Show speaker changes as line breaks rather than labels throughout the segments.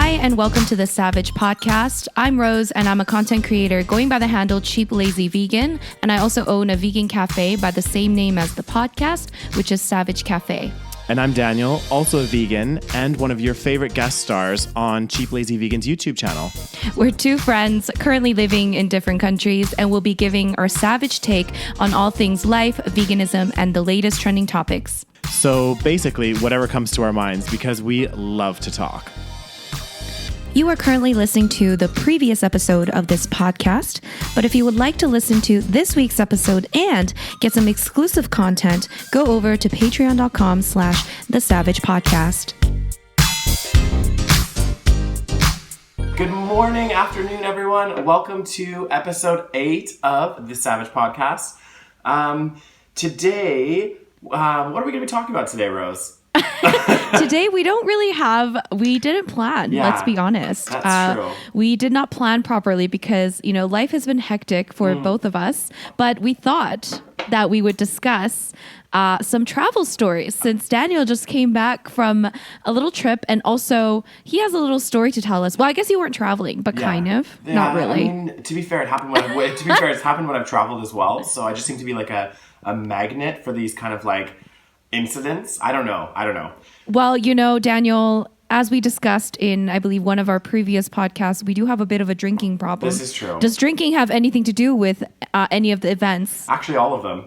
Hi, and welcome to the SaVeg Podcast. I'm Rose, and I'm a content creator going by the handle Cheap Lazy Vegan, and I also own a vegan cafe by the same name as the podcast, which is SaVeg Cafe.
And I'm Daniel, also a vegan, and one of your favorite guest stars on Cheap Lazy Vegan's YouTube channel.
We're two friends currently living in different countries, and we'll be giving our savage take on all things life, veganism, and the latest trending topics.
So basically, whatever comes to our minds, because we love to talk.
You are currently listening to the previous episode of this podcast, but if you would like to listen to this week's episode and get some exclusive content, go over to patreon.com/thesavagepodcast.
Good morning, afternoon, everyone. Welcome to episode 8 of the SaVeg Podcast. Today, what are we going to be talking about today, Rose?
Today, we didn't plan, let's be honest.
That's true.
We did not plan properly because, life has been hectic for both of us, but we thought that we would discuss some travel stories since Daniel just came back from a little trip, and also he has a little story to tell us. Well, I guess you weren't traveling, but kind of.
Yeah,
not really.
I mean, to be fair, it's happened when I've traveled as well, so I just seem to be like a magnet for these kind of like incidents. I don't know.
Well, Daniel, as we discussed in, I believe, one of our previous podcasts, we do have a bit of a drinking problem.
This is true.
Does drinking have anything to do with any of the events?
Actually, all of them.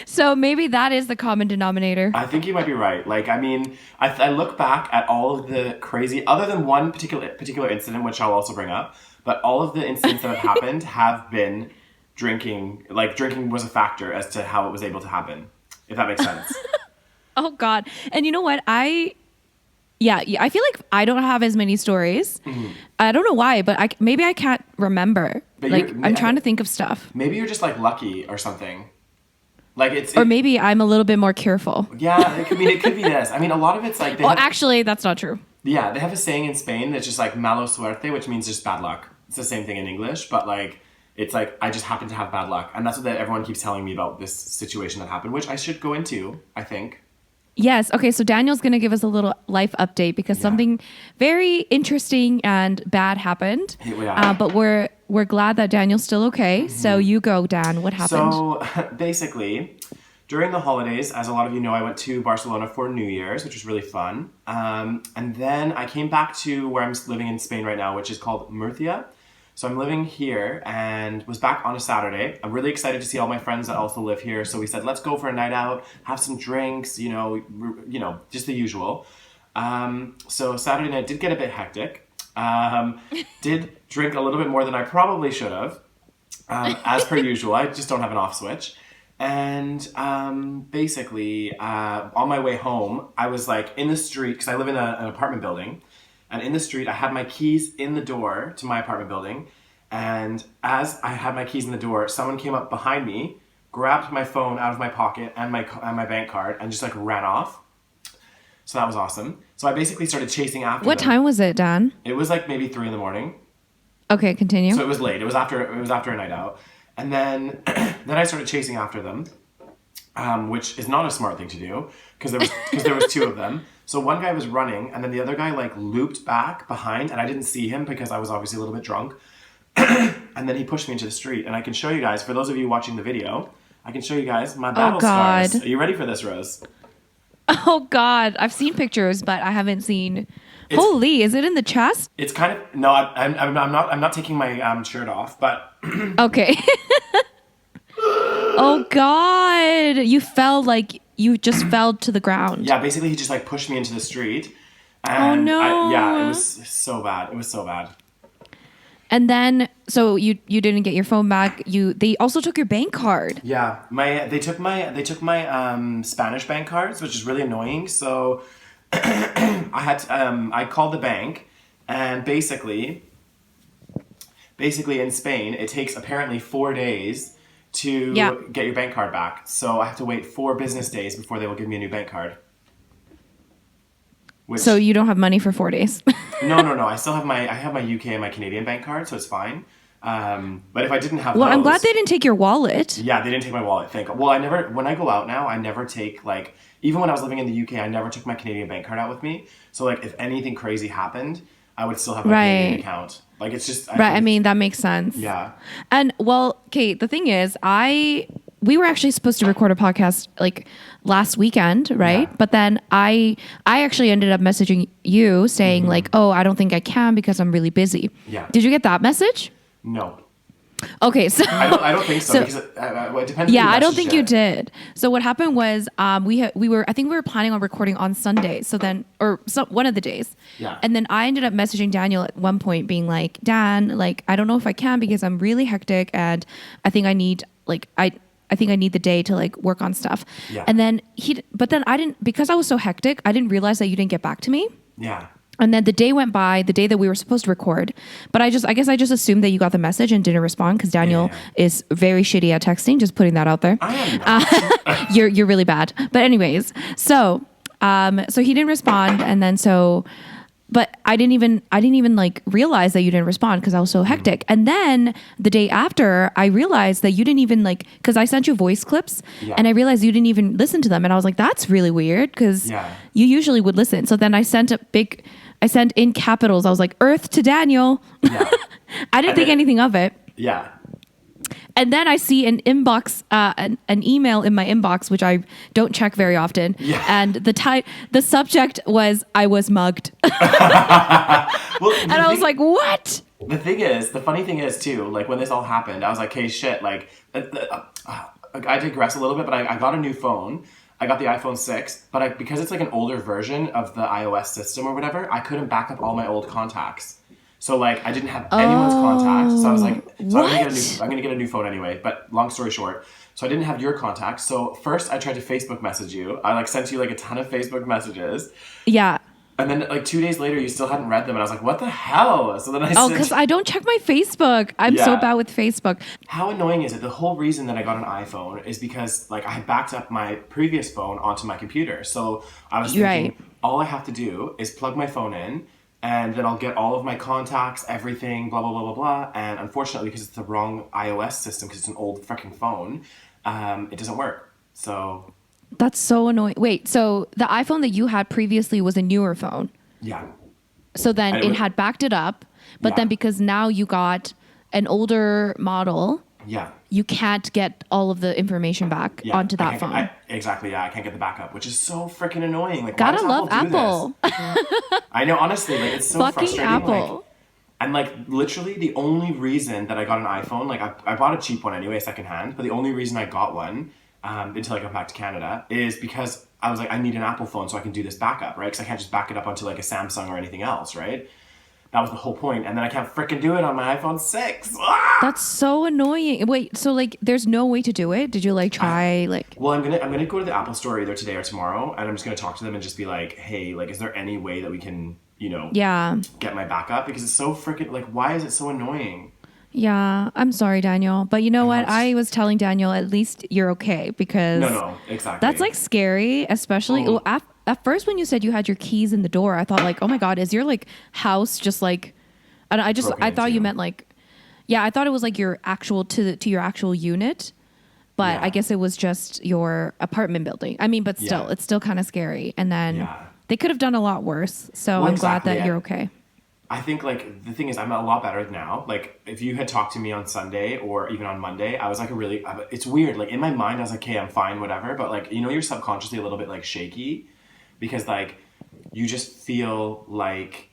So maybe that is the common denominator.
I think you might be right. I look back at all of the crazy, other than one particular incident, which I'll also bring up, but all of the incidents that have happened have been drinking. Like, drinking was a factor as to how it was able to happen, if that makes sense.
Oh, God. And you know what? I feel like I don't have as many stories. Mm-hmm. I don't know why, but maybe I can't remember. But I'm trying to think of stuff.
Maybe you're just like lucky or something.
Or maybe I'm a little bit more careful.
Yeah, it could be this. I mean, a lot of it's like...
Actually, that's not true.
Yeah, they have a saying in Spain that's just like malo suerte, which means just bad luck. It's the same thing in English, but it's like, I just happen to have bad luck. And that's what everyone keeps telling me about this situation that happened, which I should go into, I think.
Yes. Okay, so Daniel's going to give us a little life update because something very interesting and bad happened. But we're glad that Daniel's still okay. Mm-hmm. So you go, Dan. What happened?
So basically, during the holidays, as a lot of you know, I went to Barcelona for New Year's, which was really fun. And then I came back to where I'm living in Spain right now, which is called Murcia. So I'm living here and was back on a Saturday. I'm really excited to see all my friends that also live here. So we said, let's go for a night out, have some drinks, just the usual. So Saturday night did get a bit hectic. Did drink a little bit more than I probably should have. As per usual, I just don't have an off switch. And basically, on my way home, I was like in the street, because I live in an apartment building. And in the street, I had my keys in the door to my apartment building. And as I had my keys in the door, someone came up behind me, grabbed my phone out of my pocket and my bank card, and just ran off. So that was awesome. So I basically started chasing after them.
What time was it, Dan?
It was maybe 3 a.m.
Okay, continue.
So it was late. It was after a night out. And then I started chasing after them, which is not a smart thing to do because there was 2 of them. So one guy was running, and then the other guy looped back behind, and I didn't see him because I was obviously a little bit drunk. And then he pushed me into the street, and I can show you guys, for those of you watching the video, I can show you guys my battle scars. Are you ready for this, Rose?
Oh God, I've seen pictures, but I haven't seen. Holy, is it in the chest?
It's kind of no. I'm not taking my shirt off, but
okay. Oh God, you fell you just fell to the ground.
Yeah, basically he just pushed me into the street. And
oh no!
It was so bad. It was so bad.
And then, so you didn't get your phone back. They also took your bank card.
Yeah, they took my Spanish bank cards, which is really annoying. So I called the bank, and basically in Spain it takes apparently 4 days to get your bank card back. So I have to wait 4 business days before they will give me a new bank card.
So you don't have money for 4 days?
No. I still have my UK and my Canadian bank card, so it's fine. But if I didn't have
Well,
those,
I'm glad they didn't take your wallet.
yeah, they didn't take my wallet. Well, when I go out now, I never take like, even when I was living in the UK, I never took my Canadian bank card out with me. So like if anything crazy happened, I would still have my Canadian account. Like it's just,
I mean, that makes sense.
yeah.
And well, Kate, the thing is, we were actually supposed to record a podcast like last weekend, right?
Yeah.
But then I actually ended up messaging you saying like, oh, I don't think I can because I'm really busy.
Yeah.
Did you get that message?
No.
Okay, so
I don't think so, because it depends.
Yeah, I don't think you did. So what happened was I think we were planning on recording on Sunday. So then one of the days.
Yeah.
And then I ended up messaging Daniel at one point being like, Dan, like I don't know if I can because I'm really hectic and I think I need like I think I need the day to like work on stuff.
Yeah.
And then but then I didn't, because I was so hectic, I didn't realize that you didn't get back to me.
Yeah.
And then the day went by, the day that we were supposed to record, but I guess I just assumed that you got the message and didn't respond because Daniel is very shitty at texting. Just putting that out there.
I am not.
You're really bad. But anyways, so he didn't respond, and then but I didn't even like realize that you didn't respond because I was so hectic. And then the day after, I realized that you didn't even like, because I sent you voice clips, and I realized you didn't even listen to them, and I was like, that's really weird because you usually would listen. So then I sent in capitals. I was like, Earth to Daniel.
Yeah.
I didn't think anything of it.
Yeah.
And then I see an inbox, an email in my inbox, which I don't check very often.
Yeah.
And the subject was, I was mugged.
Well,
and I was like, what?
The funny thing is too, like when this all happened, I was like, hey, shit, like, I digress a little bit, but I got a new phone. I got the iPhone 6, but because it's like an older version of the iOS system or whatever, I couldn't back up all my old contacts. So like I didn't have anyone's contacts. So I was like, I'm gonna get a new phone anyway. But long story short, so I didn't have your contacts. So first I tried to Facebook message you. I like sent you like a ton of Facebook messages.
Yeah.
And then like 2 days later, you still hadn't read them, and I was like, "What the hell?" So then
because I don't check my Facebook. I'm so bad with Facebook.
How annoying is it? The whole reason that I got an iPhone is because like I had backed up my previous phone onto my computer. So I was thinking, all I have to do is plug my phone in, and then I'll get all of my contacts, everything, blah blah blah blah blah. And unfortunately, because it's the wrong iOS system, because it's an old freaking phone, it doesn't work. So.
That's so annoying. Wait, so the iPhone that you had previously was a newer phone?
Yeah.
So then it had backed it up, but then because now you got an older model, you can't get all of the information back onto that phone.
Exactly, yeah. I can't get the backup, which is so freaking annoying. Like,
gotta love Apple.
I know, honestly, like it's so
fucking
frustrating.
Apple.
Like, and like literally the only reason that I got an iPhone, like I bought a cheap one anyway, secondhand, but the only reason I got one until I come back to Canada is because I was like, I need an Apple phone so I can do this backup, right? Because I can't just back it up onto like a Samsung or anything else, right? That was the whole point. And then I can't freaking do it on my iPhone 6. Ah!
That's so annoying. Wait, so like there's no way to do it? Did you like try
Well, I'm gonna go to the Apple store either today or tomorrow, and I'm just gonna talk to them and just be like, hey, like is there any way that we can, get my backup? Because it's so freaking like, why is it so annoying?
Yeah, I'm sorry, Daniel. But you know what? I was telling Daniel, at least you're okay, because
No, exactly.
that's like scary, especially at first when you said you had your keys in the door, I thought like, oh my God, is your like house just like, I thought you meant like, I thought it was like your actual to your actual unit, but I guess it was just your apartment building. I mean, but still, it's still kind of scary. And then they could have done a lot worse. So I'm glad that you're okay.
I think like the thing is I'm a lot better now. Like if you had talked to me on Sunday or even on Monday, I was like it's weird. Like in my mind, I was like, hey, I'm fine, whatever. But like, you're subconsciously a little bit like shaky because like you just feel like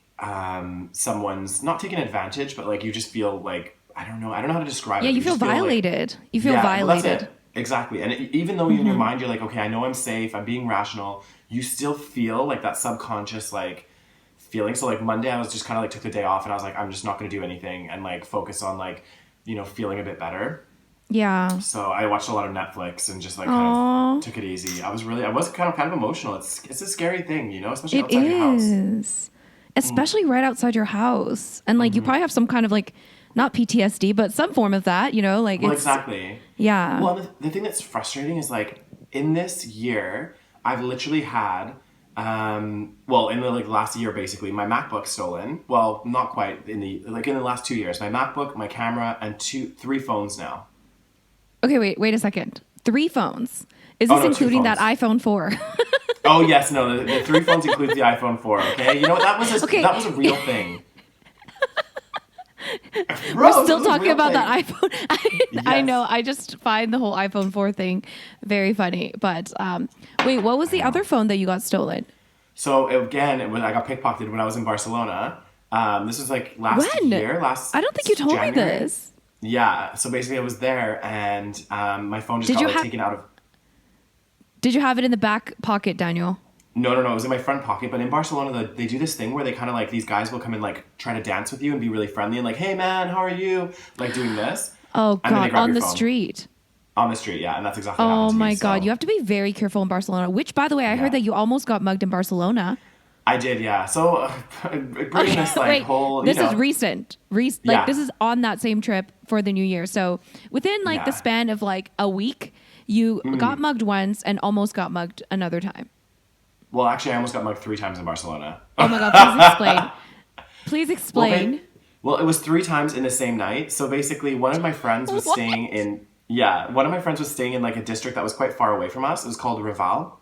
someone's not taking advantage, but like you just feel like, I don't know how to describe it.
Yeah, you feel violated. You feel violated.
Well, that's it. Exactly. And even though in your mind, you're like, okay, I know I'm safe, I'm being rational, you still feel like that subconscious like feeling. So like Monday I was just kind of like took the day off and I was like, I'm just not going to do anything and like focus on like, feeling a bit better. Yeah. So I watched a lot of Netflix and just like kind of took it easy. I was kind of emotional. It's a scary thing, especially outside your house. It is.
Especially right outside your house. And like you probably have some kind of like not PTSD, but some form of that, like
exactly.
Yeah.
Well, the thing that's frustrating is like in this year, I've literally had well, in the like last year, basically, my MacBook stolen. Well, not quite in the last 2 years. My MacBook, my camera, and three phones now.
Okay, wait a second. 3 phones. Is
Oh,
this
no, 2
including that
phones.
iPhone 4?
Oh yes, no, the 3 phones includes the iPhone 4. Okay, you know what?
Okay.
That was a real thing.
We're
Bro,
still
this was a
talking
real
about
thing.
that iPhone. I
Yes.
know. I just find the whole iPhone 4 thing very funny. But wait, what was the other phone that you got stolen?
So again, I got pickpocketed when I was in Barcelona. This was like last
When?
year, last
I don't think you told me
January.
this.
Yeah, so basically I was there and my phone just
Did
got
you
like
have-
taken out of.
Did you have it in the back pocket, Daniel?
No, it was in my front pocket. But in Barcelona, they do this thing where they kind of like these guys will come and like try to dance with you and be really friendly and like, hey man, how are you? Like doing this.
Oh
And then they
God,
grab
on
your
the
phone.
street.
On the street, yeah, and that's exactly what
Oh
happened to me.
my God,
So
you have to be very careful in Barcelona. Which, by the way, I
Yeah.
heard that you almost got mugged in Barcelona.
I did, yeah. So bringing this like
wait,
whole,
this is recent.
Yeah.
This is on that same trip for the New Year. So within like the
Yeah.
span of like a week, you got mugged once and almost got mugged another time.
Well, actually, I almost got mugged 3 times in Barcelona.
Oh my God, please explain. Please explain.
Well, it was 3 times in the same night. So basically, one of my friends was
What?
staying in like a district that was quite far away from us. It was called Raval.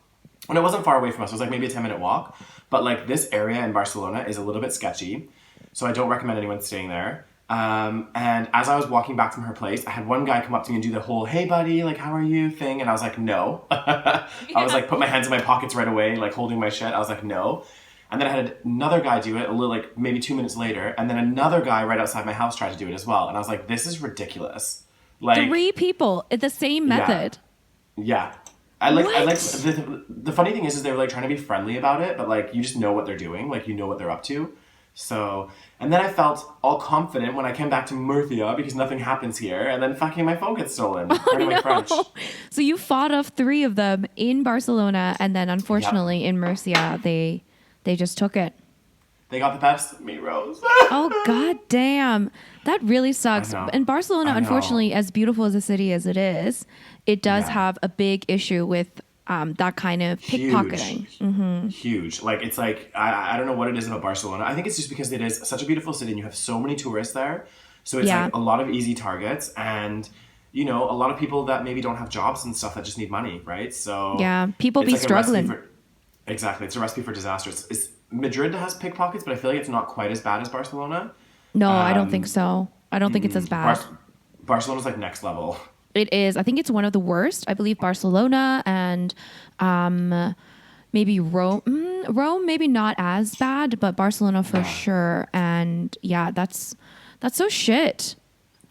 And it wasn't far away from us. It was like maybe a 10-minute walk. But like this area in Barcelona is a little bit sketchy. So I don't recommend anyone staying there. And as I was walking back from her place, I had one guy come up to me and do the whole, hey buddy, like how are you thing. And I was like, no. I was like, put my hands in my pockets right away, like holding my shit. I was like, no. And then I had another guy do it a little like maybe 2 minutes later. And then another guy right outside my house tried to do it as well. And I was like, this is ridiculous. Like
3 people at the same method.
Yeah. I like
What?
the funny thing is they were like trying to be friendly about it, but like you just know what they're doing, like you know what they're up to. So, and then I felt all confident when I came back to Murcia because nothing happens here, and then fucking my phone gets stolen. Pardon my French.
So you fought off 3 of them in Barcelona, and then unfortunately in Murcia, they just took it.
They got the best of me, Rose.
Oh God damn. That really sucks.
I know.
And Barcelona,
I know.
unfortunately, as beautiful as a city as it is, it does
Yeah.
have a big issue with that kind of pickpocketing.
Huge. Like it's like I don't know what it is about Barcelona. I think it's just because it is such a beautiful city and you have so many tourists there. So it's
Yeah.
like a lot of easy targets and you know, a lot of people that maybe don't have jobs and stuff that just need money, right? So
Yeah, people
it's
be
like a recipe
struggling.
exactly. It's a recipe for disaster. Madrid has pickpockets, but I feel like it's not quite as bad as Barcelona.
No, I don't think so. I don't think it's as bad.
Barcelona's like next level.
It is. I think it's one of the worst. I believe Barcelona and maybe Rome. Rome, maybe not as bad, but Barcelona for sure. And yeah, that's so shit.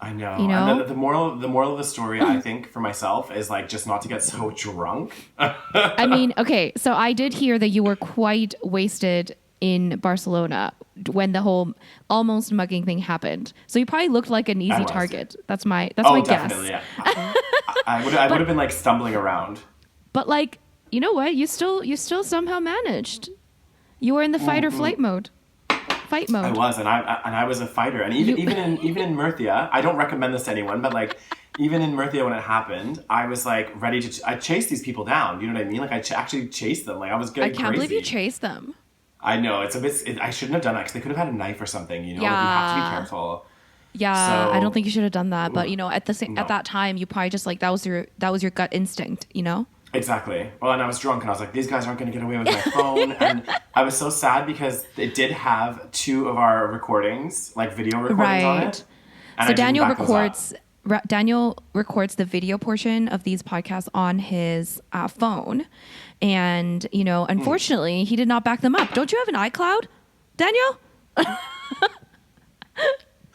I know.
You know?
And the moral of the story, I think, for myself, is like just not to get so drunk.
I mean, okay, so I did hear that you were quite wasted in Barcelona when the whole almost mugging thing happened. So you probably looked like an easy
was.
target. That's my
Definitely,
guess.
yeah. I would have been like stumbling around.
But like, you know what? You still somehow managed. You were in the fight or flight mode. Fight mode.
I was, and I was a fighter, and even in Murcia, I don't recommend this to anyone, but like even in Murcia when it happened, I was like ready to. I chased these people down. You know what I mean? Like I actually chased them. Like I was getting
I can't
crazy.
believe you chased them.
I know it's a bit. I shouldn't have done that because they could have had a knife or something. You know, like, you have to be careful.
Yeah,
So-
I don't think you should have done that. But you know, at
No.
that time, you probably just like that was your gut instinct. You know.
Exactly. Well, and I was drunk, and I was like, these guys aren't going to get away with my phone. And I was so sad because it did have 2 of our recordings, like video recordings on it. And
So
I didn't
Daniel
back those up.
Daniel records the video portion of these podcasts on his phone, and you know, unfortunately, he did not back them up. Don't you have an iCloud, Daniel?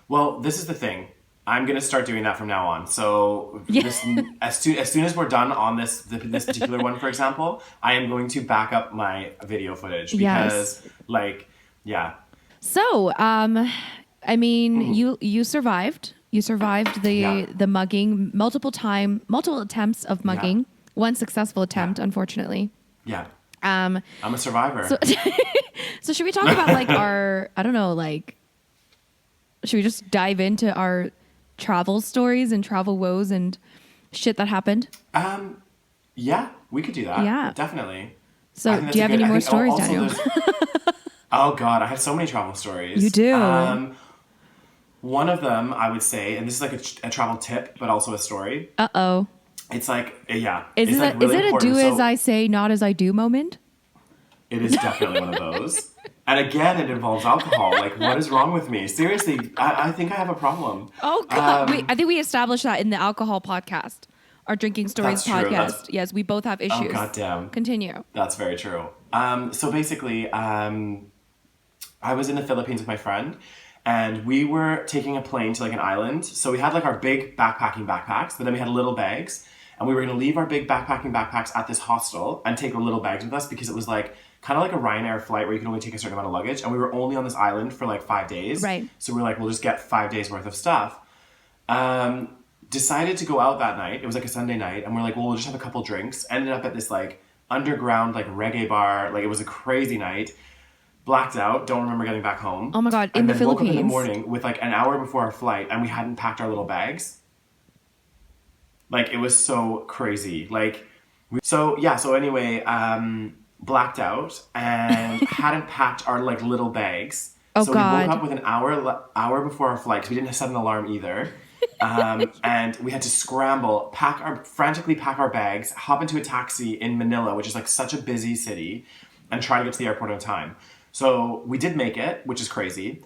Well, this is the thing. I'm gonna start doing that from now on. So as soon as we're done on this particular one, for example, I am going to back up my video footage because, like, yeah.
So, I mean, you survived. You survived the mugging, multiple attempts of mugging. One successful attempt, unfortunately.
Yeah. I'm a survivor.
So should we talk about like our, I don't know, like, should we just dive into our travel stories and travel woes and shit that happened?
Yeah, we could do that.
Yeah.
Definitely.
So do you have any more stories, Daniel?
Oh God, I have so many travel stories.
You do?
One of them, I would say, and this is like a travel tip, but also a story.
Uh-oh.
It's like, yeah.
Is it a do as I say, not as I do moment?
It is definitely one of those. And again, it involves alcohol. Like, what is wrong with me? Seriously, I think I have a problem.
Oh, God. I think we established that in the alcohol podcast. Our Drinking Stories podcast. Yes, we both have issues.
Oh, goddamn.
Continue.
That's very true. So basically, I was in the Philippines with my friend, and we were taking a plane to like an island. So we had like our big backpacking backpacks, but then we had little bags. And we were going to leave our big backpacking backpacks at this hostel and take the little bags with us because it was like kind of like a Ryanair flight where you can only take a certain amount of luggage. And we were only on this island for like 5 days.
Right.
So we were like, we'll just get 5 days worth of stuff. Decided to go out that night. It was like a Sunday night. And we're like, well, we'll just have a couple drinks. Ended up at this like underground like reggae bar. Like it was a crazy night. Blacked out. Don't remember getting back home.
Oh my God. In the Philippines.
Woke up in the morning with like an hour before our flight and we hadn't packed our little bags. Like, it was so crazy. Like, so anyway, blacked out and hadn't packed our, like, little bags.
Oh,
so
God.
we woke up with an hour before our flight, because we didn't set an alarm either. And we had to scramble, frantically pack our bags, hop into a taxi in Manila, which is, like, such a busy city, and try to get to the airport on time. So we did make it, which is crazy.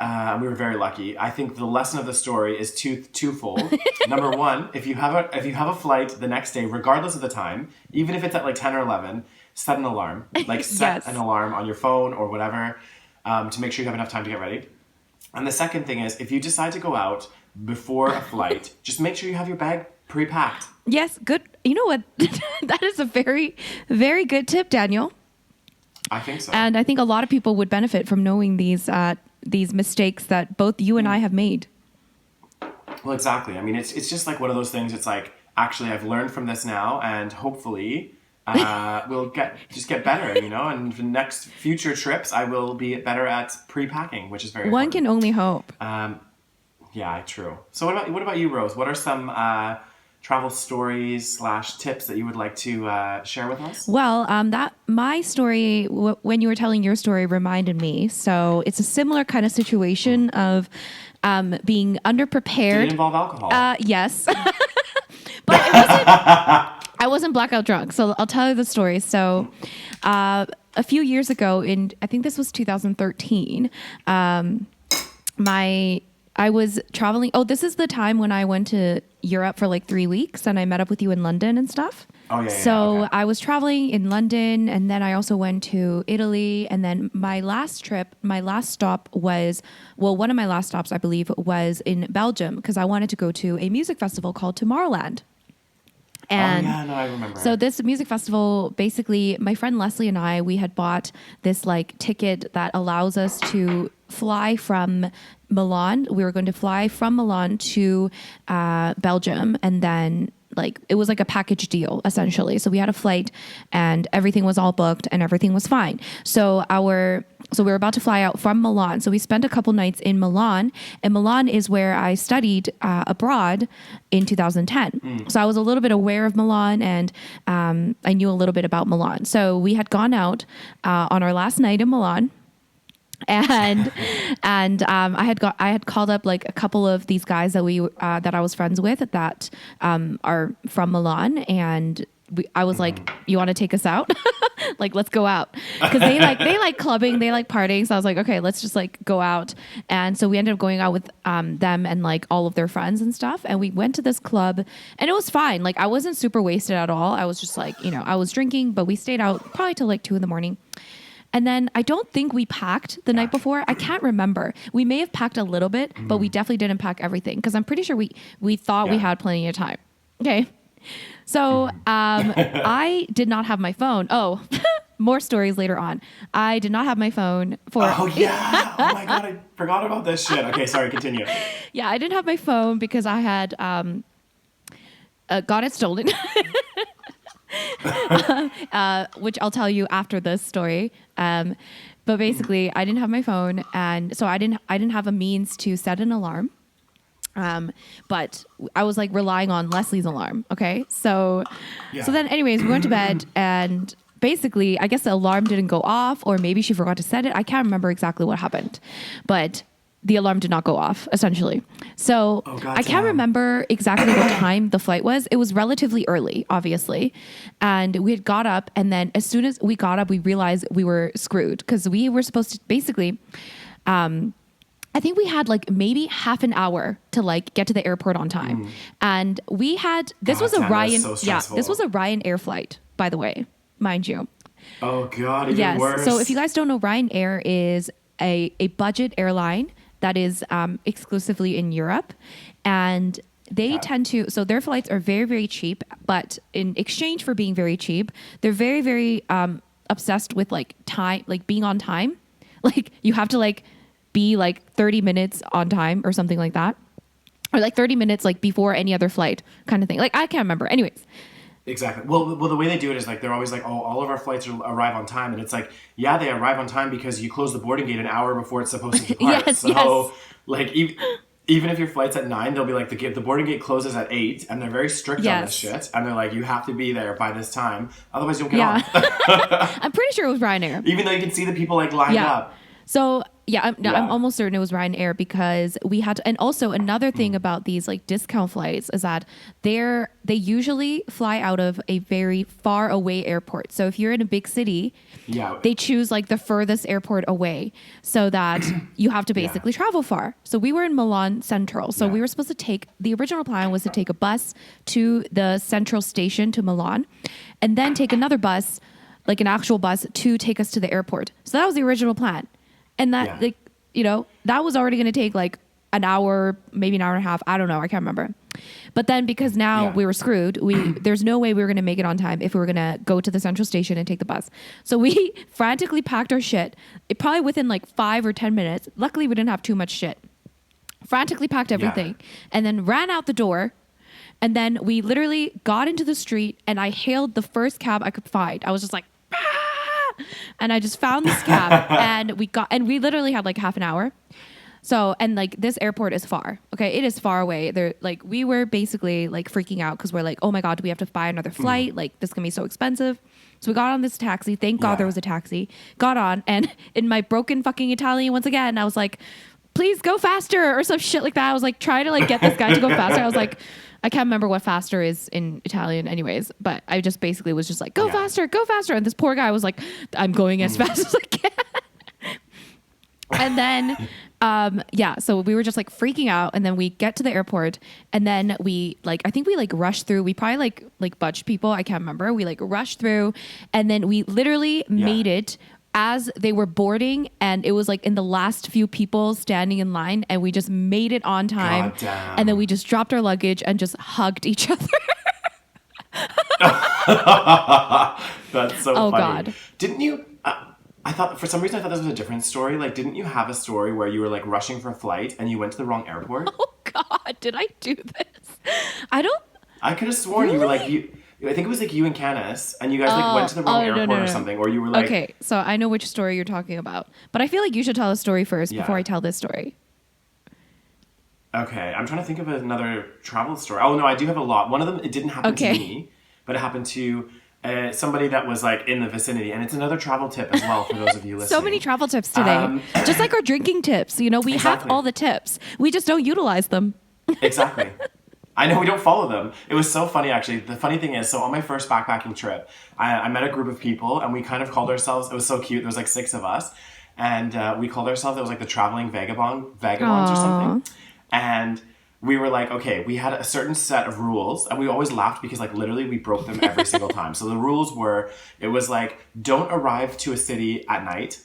We were very lucky. I think the lesson of the story is twofold. Number one, if you have a flight the next day, regardless of the time, even if it's at like 10 or 11, set an alarm. Like set an alarm on your phone or whatever to make sure you have enough time to get ready. And the second thing is, if you decide to go out before a flight, just make sure you have your bag pre-packed.
Yes, good. You know what? That is a very, very good tip, Daniel.
I think so.
And I think a lot of people would benefit from knowing these mistakes that both you and I have made.
Well, exactly. I mean, it's just like one of those things. It's like, actually, I've learned from this now, and hopefully we'll get better, you know, and the next future trips, I will be better at pre-packing, which is very important.
One can only hope.
Yeah, true. So what about you, Rose? What are some travel stories / tips that you would like to share with us?
Well, that my story, when you were telling your story, reminded me. So it's a similar kind of situation of being underprepared.
Did it involve alcohol?
Yes. But it wasn't, I wasn't blackout drunk. So I'll tell you the story. So a few years ago, I think this was 2013, I was traveling. Oh, this is the time when I went to Europe for like 3 weeks and I met up with you in London and stuff.
Oh, yeah.
So
okay.
I was traveling in London and then I also went to Italy. And then my last stop was, one of my last stops, I believe, was in Belgium because I wanted to go to a music festival called Tomorrowland. And
I remember.
So this music festival, basically, my friend Leslie and I, we had bought this like ticket that allows us to fly from Milan. We were going to fly from Milan to Belgium, and then it was like a package deal essentially. So we had a flight, and everything was all booked, and everything was fine. So we were about to fly out from Milan. So we spent a couple nights in Milan, and Milan is where I studied abroad in 2010. So I was a little bit aware of Milan, and I knew a little bit about Milan. So we had gone out on our last night in Milan. And I had called up like a couple of these guys that I was friends with that are from Milan, and I was like, you want to take us out? Like, let's go out. Because they like clubbing, they like partying. So I was like, okay, let's just like go out. And so we ended up going out with them and like all of their friends and stuff. And we went to this club, and it was fine. Like, I wasn't super wasted at all. I was just like, I was drinking, but we stayed out probably till like 2 a.m. And then I don't think we packed the night before. I can't remember. We may have packed a little bit, but we definitely didn't pack everything because I'm pretty sure we thought we had plenty of time. Okay. So I did not have my phone. Oh, more stories later on. I did not have my phone for...
Oh, yeah. Oh, my God. I forgot about this shit. Okay, sorry. Continue.
Yeah, I didn't have my phone because I had got it stolen. Which I'll tell you after this story. But basically, I didn't have my phone, and so I didn't have a means to set an alarm. But I was like relying on Leslie's alarm. Okay. So
Yeah.
then anyways, we went to bed and basically I guess the alarm didn't go off, or maybe she forgot to set it. I can't remember exactly what happened, but the alarm did not go off essentially. So I can't remember exactly what time the flight was. It was relatively early, obviously. And we had got up, and then as soon as we got up, we realized we were screwed because we were supposed to basically, I think we had like maybe half an hour to like get to the airport on time. And we had, this was a Ryanair flight, by the way, mind you.
Oh God, even worse.
So if you guys don't know, Ryanair is a budget airline that is exclusively in Europe. And they tend to, so their flights are very, very cheap, but in exchange for being very cheap, they're very, very obsessed with like time, like being on time. Like you have to like be like 30 minutes on time or something like that. Or like 30 minutes like before any other flight kind of thing. Like I can't remember. Anyways.
Exactly. Well, the way they do it is like they're always like, oh, all of our flights arrive on time, and it's like, yeah, they arrive on time because you close the boarding gate an hour before it's supposed to depart. Like even if your flight's at 9, they'll be like the boarding gate closes at 8, and they're very strict on this shit, and they're like, you have to be there by this time, otherwise you don't get on.
I'm pretty sure it was Ryanair.
Even though you can see the people like lined up.
So I'm almost certain it was Ryanair because we had to, and also another thing about these like discount flights is that they usually fly out of a very far away airport. So if you're in a big city, they choose like the furthest airport away so that you have to basically travel far. So we were in Milan Central. So we were supposed to take, the original plan was to take a bus to the central station to Milan and then take another bus, like an actual bus to take us to the airport. So that was the original plan. And that, like, you know, that was already going to take like an hour, maybe an hour and a half. I don't know. I can't remember. But then because now we were screwed, there's no way we were going to make it on time if we were going to go to the central station and take the bus. So we frantically packed our shit. It probably within like 5 or 10 minutes. Luckily, we didn't have too much shit. Frantically packed everything and then ran out the door. And then we literally got into the street and I hailed the first cab I could find. I was just like, and I just found this cab and we literally had like half an hour. So, and like this airport is far. Okay. It is far away. They're like, we were basically like freaking out because we're like, oh my God, do we have to buy another flight? Like this can be so expensive. So we got on this taxi. Thank God there was a taxi. Got on, and in my broken fucking Italian once again, I was like, please go faster or some shit like that. I was like trying to like get this guy to go faster. I was like, I can't remember what faster is in Italian anyways, but I just basically was just like, go faster. And this poor guy was like, I'm going as fast as I can. And then, so we were just like freaking out, and then we get to the airport, and then we like, I think we like rushed through. We probably like budged people. I can't remember. We like rushed through, and then we literally made it as they were boarding, and it was like in the last few people standing in line, and we just made it on time. And then we just dropped our luggage and just hugged each other.
That's so funny.
God.
Didn't you, I thought, for some reason I thought this was a different story. Like, didn't you have a story where you were like rushing for a flight and you went to the wrong airport?
Oh God, did I do this?
I could have sworn you were like, I think it was like you and Canis, and you guys like went to the wrong airport or something, or you were like...
Okay, so I know which story you're talking about, but I feel like you should tell a story first before I tell this story.
Okay, I'm trying to think of another travel story. Oh no, I do have a lot. One of them, it didn't happen to me, but it happened to somebody that was like in the vicinity, and it's another travel tip as well for those of you listening.
So many travel tips today. Just like our drinking tips, you know, we have all the tips. We just don't utilize them.
Exactly. I know we don't follow them. It was so funny, actually. The funny thing is, so on my first backpacking trip, I met a group of people, and we kind of called ourselves, it was so cute, there was like 6 of us, and we called ourselves, it was like the traveling vagabonds or something. And we were like, okay, we had a certain set of rules, and we always laughed because like literally we broke them every single time. So the rules were, it was like, don't arrive to a city at night,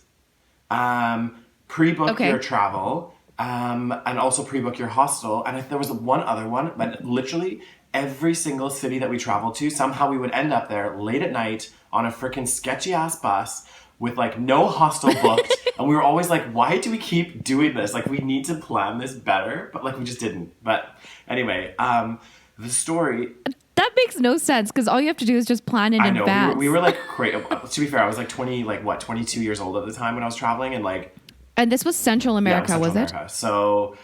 pre-book your travel, and also pre-book your hostel. And if there was one other one, but literally every single city that we traveled to, somehow we would end up there late at night on a freaking sketchy ass bus with like no hostel booked. And we were always like, why do we keep doing this? Like, we need to plan this better, but like we just didn't. But anyway, the story...
That makes no sense, because all you have to do is just plan in advance.
I know, we were like crazy. To be fair, I was like 22 years old at the time when I was traveling, and like...
And this was Central America, was it?
America. So,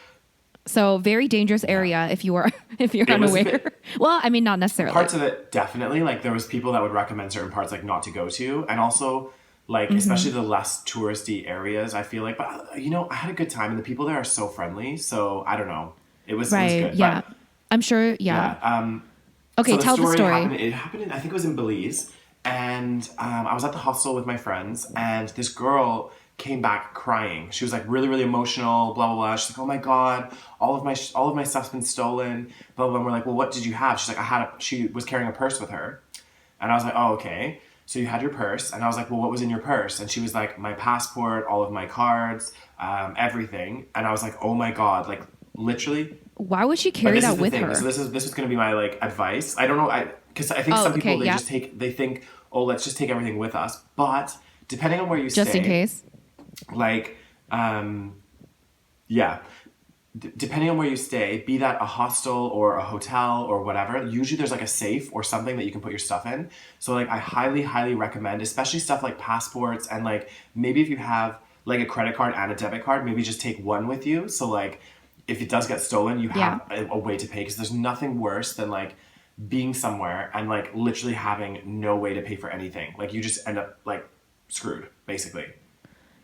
So very dangerous area if you are if you're unaware. Well, I mean, not necessarily.
Parts of it definitely. Like there was people that would recommend certain parts like not to go to, and also like especially the less touristy areas. I feel like, but I had a good time, and the people there are so friendly. So I don't know, it was good.
Yeah, but, I'm sure. Yeah. Okay,
so
tell the story.
It happened in, I think it was in Belize, and I was at the hostel with my friends, and this girl came back crying. She was like really, really emotional, blah, blah, blah. She's like, oh my God, all of my stuff's been stolen, blah, blah, blah. And we're like, well, what did you have? She's like, she was carrying a purse with her. And I was like, oh, okay. So you had your purse. And I was like, well, what was in your purse? And she was like, my passport, all of my cards, everything. And I was like, oh my God, like literally.
Why would she carry that with her?
So this was going to be my like advice. I don't know. Because I think some people, they think, oh, let's just take everything with us. But depending on where you stay.
Just in case.
Like, depending on where you stay, be that a hostel or a hotel or whatever, usually there's like a safe or something that you can put your stuff in. So like I highly, highly recommend, especially stuff like passports, and like maybe if you have like a credit card and a debit card, maybe just take one with you. So like if it does get stolen, you have a way to pay, because there's nothing worse than like being somewhere and like literally having no way to pay for anything. Like you just end up like screwed, basically.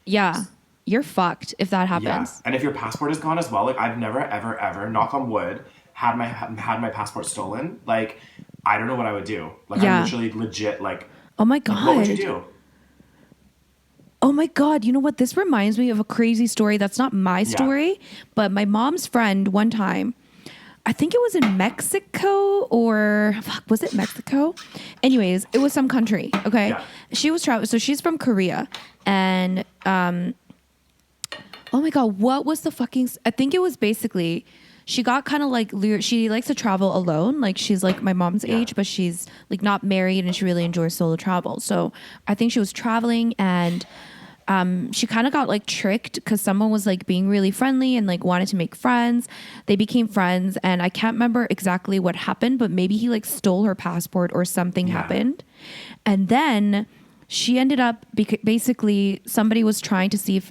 Yeah, you're fucked if that happens.
Yeah. And if your passport is gone as well, like I've never, ever, ever, knock on wood, had my passport stolen. Like, I don't know what I would do. Like, I'm literally legit, like,
oh my God.
Like, what would you do?
Oh my God. You know what? This reminds me of a crazy story. That's not my story, but my mom's friend one time, I think it was in Mexico was it Mexico? Anyways, it was some country. Okay. Yeah. She was traveling. So she's from Korea, and, oh my God, what was I think it was basically, she got kind of like, she likes to travel alone. Like she's like my mom's age, but she's like not married, and she really enjoys solo travel. So I think she was traveling, and she kind of got like tricked because someone was like being really friendly and like wanted to make friends. They became friends, and I can't remember exactly what happened, but maybe he like stole her passport or something happened. And then she ended up, basically somebody was trying to see if,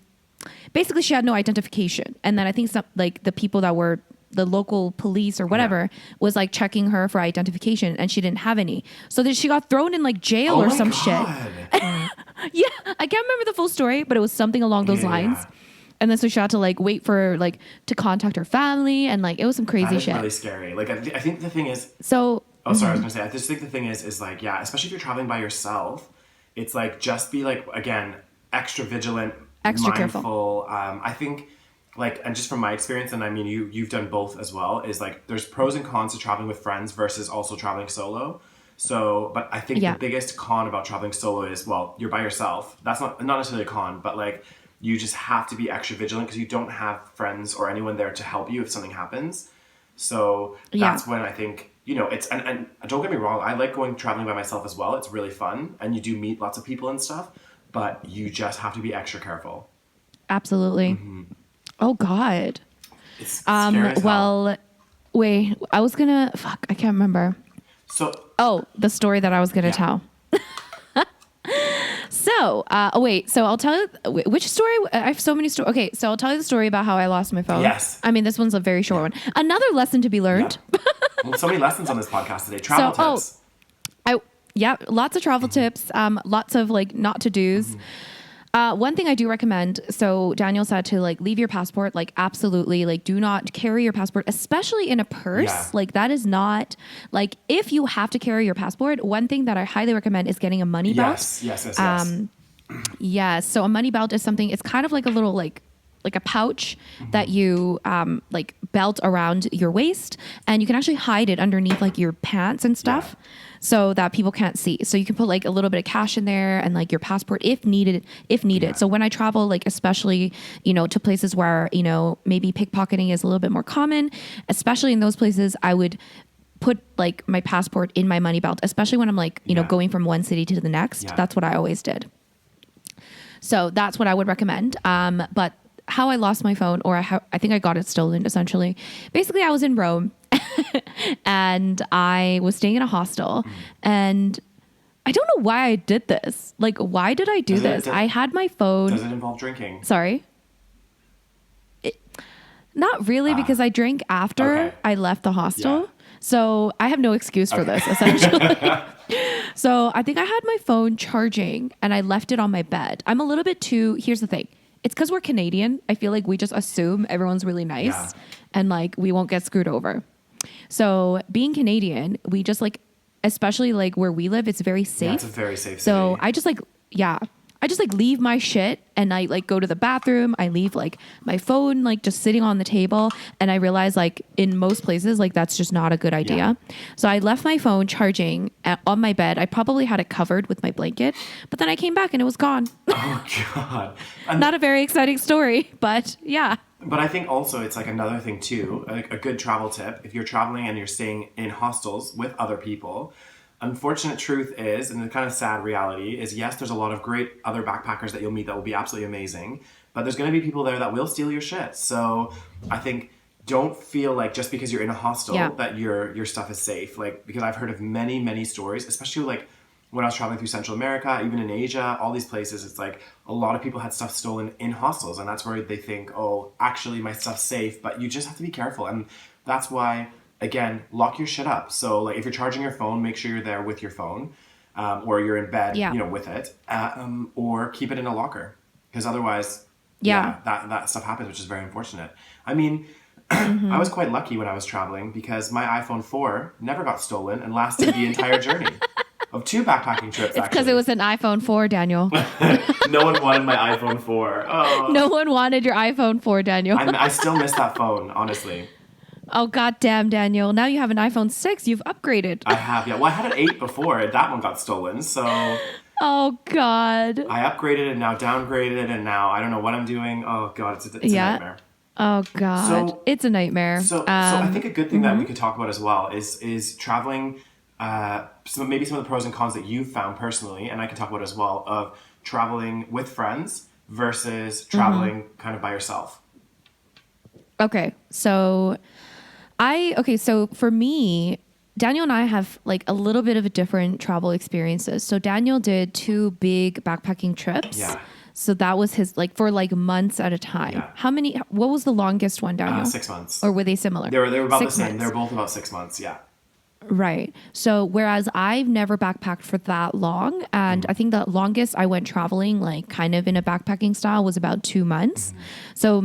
basically she had no identification. And then I think some like the people that were the local police or whatever was like checking her for identification, and she didn't have any. So then she got thrown in like jail or some shit. Yeah, I can't remember the full story, but it was something along those lines. And then so she had to like wait for like to contact her family, and like it was some crazy shit.
Really scary. Like I think the thing is.
So.
Oh, sorry. I was gonna say. I just think the thing is like especially if you're traveling by yourself, it's like just be like again extra vigilant,
extra
mindful.
Careful.
I think. Like, and just from my experience, and I mean, you've done both as well, is like, there's pros and cons to traveling with friends versus also traveling solo. So, but I think the biggest con about traveling solo is, well, you're by yourself. That's not necessarily a con, but like, you just have to be extra vigilant because you don't have friends or anyone there to help you if something happens. So that's when I think, it's, and don't get me wrong, I like traveling by myself as well. It's really fun, and you do meet lots of people and stuff, but you just have to be extra careful.
Absolutely. Mm-hmm. Oh God.
It's scary as
well, wait, I can't remember. The story that I was going to tell. So I'll tell you which story. I have so many stories. Okay. So I'll tell you the story about how I lost my phone.
Yes.
I mean, this one's a very short one. Another lesson to be learned.
Yeah. Well, so many lessons on this podcast today. Travel tips.
Lots of travel tips. Lots of like not to do's. Mm-hmm. One thing I do recommend, so Daniel said to like leave your passport, like absolutely, like do not carry your passport, especially in a purse. Yeah. Like that is not, like if you have to carry your passport, one thing that I highly recommend is getting a money belt. Yes. So a money belt is something, it's kind of like a little like a pouch that you like belt around your waist, and you can actually hide it underneath like your pants and stuff. Yeah. So that people can't see. So you can put like a little bit of cash in there and like your passport if needed. Yeah. So when I travel, like especially, to places where, maybe pickpocketing is a little bit more common, especially in those places, I would put like my passport in my money belt, especially when I'm like, going from one city to the next. Yeah. That's what I always did. So that's what I would recommend. But how I lost my phone, or I think I got it stolen essentially. Basically, I was in Rome and I was staying in a hostel, and I don't know why I did this. Like, why did I do this? I had my phone.
Does it involve drinking?
Sorry. Not really, because I drank after
Okay.
I left the hostel.
Yeah.
So I have no excuse for this, essentially. So I think I had my phone charging and I left it on my bed. I'm a little bit here's the thing. It's because we're Canadian. I feel like we just assume everyone's really nice and like we won't get screwed over. So being Canadian, we just like, especially like where we live, it's very safe.
Yeah, it's a very safe city.
So I just like leave my shit and I like go to the bathroom. I leave like my phone like just sitting on the table, and I realize like in most places like that's just not a good idea.
Yeah.
So I left my phone charging on my bed. I probably had it covered with my blanket, but then I came back and it was gone.
Oh God. And
Not a very exciting story, but yeah.
But I think also it's like another thing too, like a good travel tip. If you're traveling and you're staying in hostels with other people, unfortunate truth is, and the kind of sad reality is, yes, there's a lot of great other backpackers that you'll meet that will be absolutely amazing, but there's going to be people there that will steal your shit. So I think don't feel like just because you're in a hostel that your stuff is safe. Like, because I've heard of many, many stories, especially like when I was traveling through Central America, even in Asia, all these places, it's like a lot of people had stuff stolen in hostels, and that's where they think, oh, actually my stuff's safe, but you just have to be careful. And that's why, again, lock your shit up. So like if you're charging your phone, make sure you're there with your phone, or you're in bed, with it, or keep it in a locker, because otherwise, that stuff happens, which is very unfortunate. I mean, I was quite lucky when I was traveling because my iPhone 4 never got stolen and lasted the entire journey of 2 backpacking trips.
It's because it was an iPhone 4, Daniel.
No one wanted my iPhone 4. Oh.
No one wanted your iPhone 4, Daniel.
I still miss that phone, honestly.
Oh, goddamn, Daniel. Now you have an iPhone 6. You've upgraded.
I have, yeah. Well, I had an 8 before, and that one got stolen, so...
Oh, God.
I upgraded and now downgraded, and now I don't know what I'm doing. Oh, God, it's a nightmare.
Oh, God. So, it's a nightmare.
So I think a good thing that we could talk about as well is traveling, maybe some of the pros and cons that you've found personally, and I can talk about as well, of traveling with friends versus traveling kind of by yourself.
Okay, so for me, Daniel and I have like a little bit of a different travel experiences. So Daniel did 2 big backpacking trips.
Yeah.
So that was his like for like months at a time. Yeah. What was the longest one, Daniel?
6 months.
Or were they similar?
They were about
6
the same.
months.
They were both about 6 months, yeah.
Right. So whereas I've never backpacked for that long, and I think the longest I went traveling like kind of in a backpacking style was about 2 months. So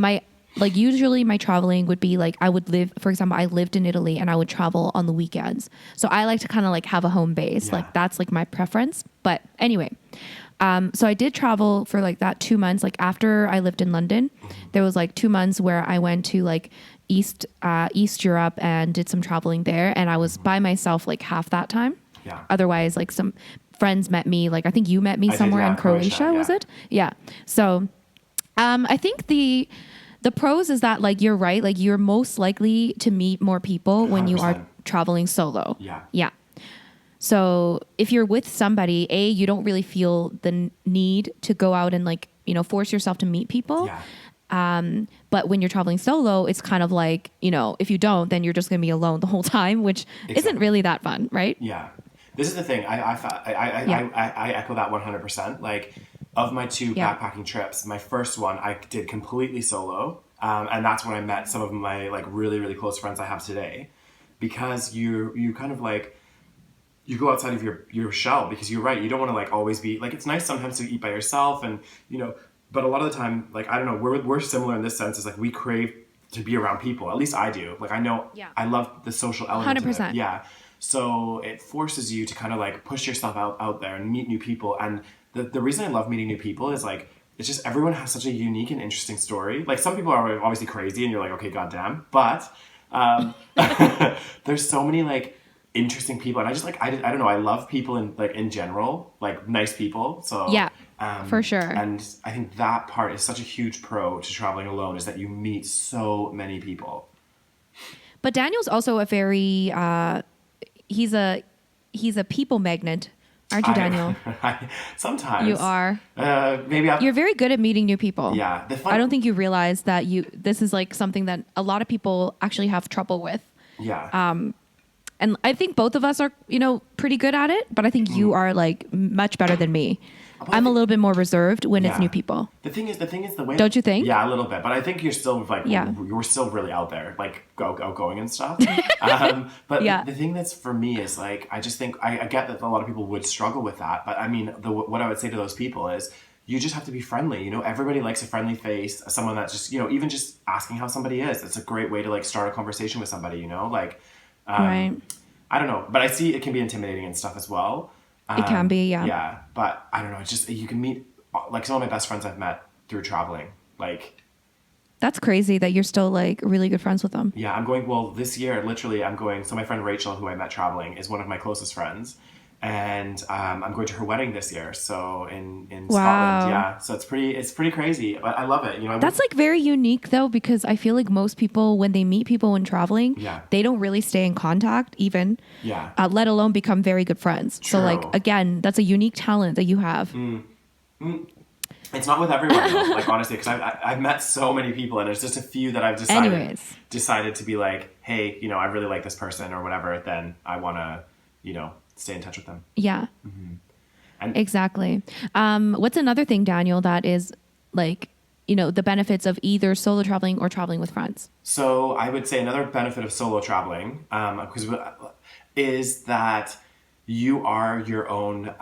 usually my traveling would be like, I lived in Italy and I would travel on the weekends. So I like to kind of like have a home base.
Yeah.
Like that's like my preference. But anyway, so I did travel for like that 2 months. Like after I lived in London, there was like 2 months where I went to like East Europe and did some traveling there. And I was by myself like half that time.
Yeah.
Otherwise, like some friends met me. Like I think you met me somewhere in Croatia, was it? Yeah. So I think the pros is that like you're right, like you're most likely to meet more people when you are traveling solo.
Yeah.
Yeah. So if you're with somebody, you don't really feel the need to go out and like, force yourself to meet people.
Yeah.
But when you're traveling solo, it's kind of like, if you don't, then you're just going to be alone the whole time, which isn't really that fun, right?
Yeah. This is the thing. I echo that 100%. Like, of my 2 backpacking trips, my first one I did completely solo, and that's when I met some of my like really, really close friends I have today, because you kind of like you go outside of your shell, because you're right, you don't want to like always be like, it's nice sometimes to eat by yourself, and but a lot of the time, like, I don't know, we're similar in this sense, is like we crave to be around people. At least I do. Like I know I love the social element
100%.
of it. Yeah. So it forces you to kind of like push yourself out there and meet new people. And the reason I love meeting new people is like, it's just everyone has such a unique and interesting story. Like some people are obviously crazy and you're like, okay, goddamn. But there's so many like interesting people. And I just like, I don't know, I love people in general, like nice people. So
yeah, for sure.
And I think that part is such a huge pro to traveling alone, is that you meet so many people.
But Daniel's also a very, he's a people magnet. Aren't you, Daniel?
Sometimes.
You are.
Maybe
You're very good at meeting new people.
Yeah.
I don't think you realize that this is like something that a lot of people actually have trouble with.
Yeah.
And I think both of us are, pretty good at it, but I think you are like much better than me. I'm a little bit more reserved when it's
Yeah.
new people.
The thing is the way.
Don't you think?
Yeah, a little bit, but I think you're still like
Yeah.
you're still really out there, like outgoing and stuff. But
Yeah.
the thing that's for me is like I just think I get that a lot of people would struggle with that, but I mean what I would say to those people is you just have to be friendly. You know, everybody likes a friendly face, someone that's just, you know, even just asking how somebody is. It's a great way to like start a conversation with somebody. You know, like
Right.
I don't know, but I see it can be intimidating and stuff as well.
It can be, yeah.
Yeah, but I don't know. It's just you can meet like some of my best friends I've met through traveling. Like,
That's crazy that you're still like really good friends with them.
yeah, I'm going. Well, this year, literally, I'm going. So my friend Rachel, who I met traveling, is one of my closest friends, and I'm going to her wedding this year. So in
Wow.
Scotland, yeah. So it's pretty crazy, but I love it. You know,
That's like very unique though, because I feel like most people, when they meet people when traveling,
Yeah.
they don't really stay in contact even,
yeah.
let alone become very good friends. So
True.
like, again, that's a unique talent that you have.
It's not with everyone, though, like honestly, because I've met so many people, and there's just a few that I've decided to be like, hey, you know, I really like this person or whatever. Then I want to, you know, stay in touch with them.
Yeah,
And
exactly. What's another thing, Daniel, that is like, you know, the benefits of either solo traveling or traveling with friends?
so I would say another benefit of solo traveling, is that you are your own.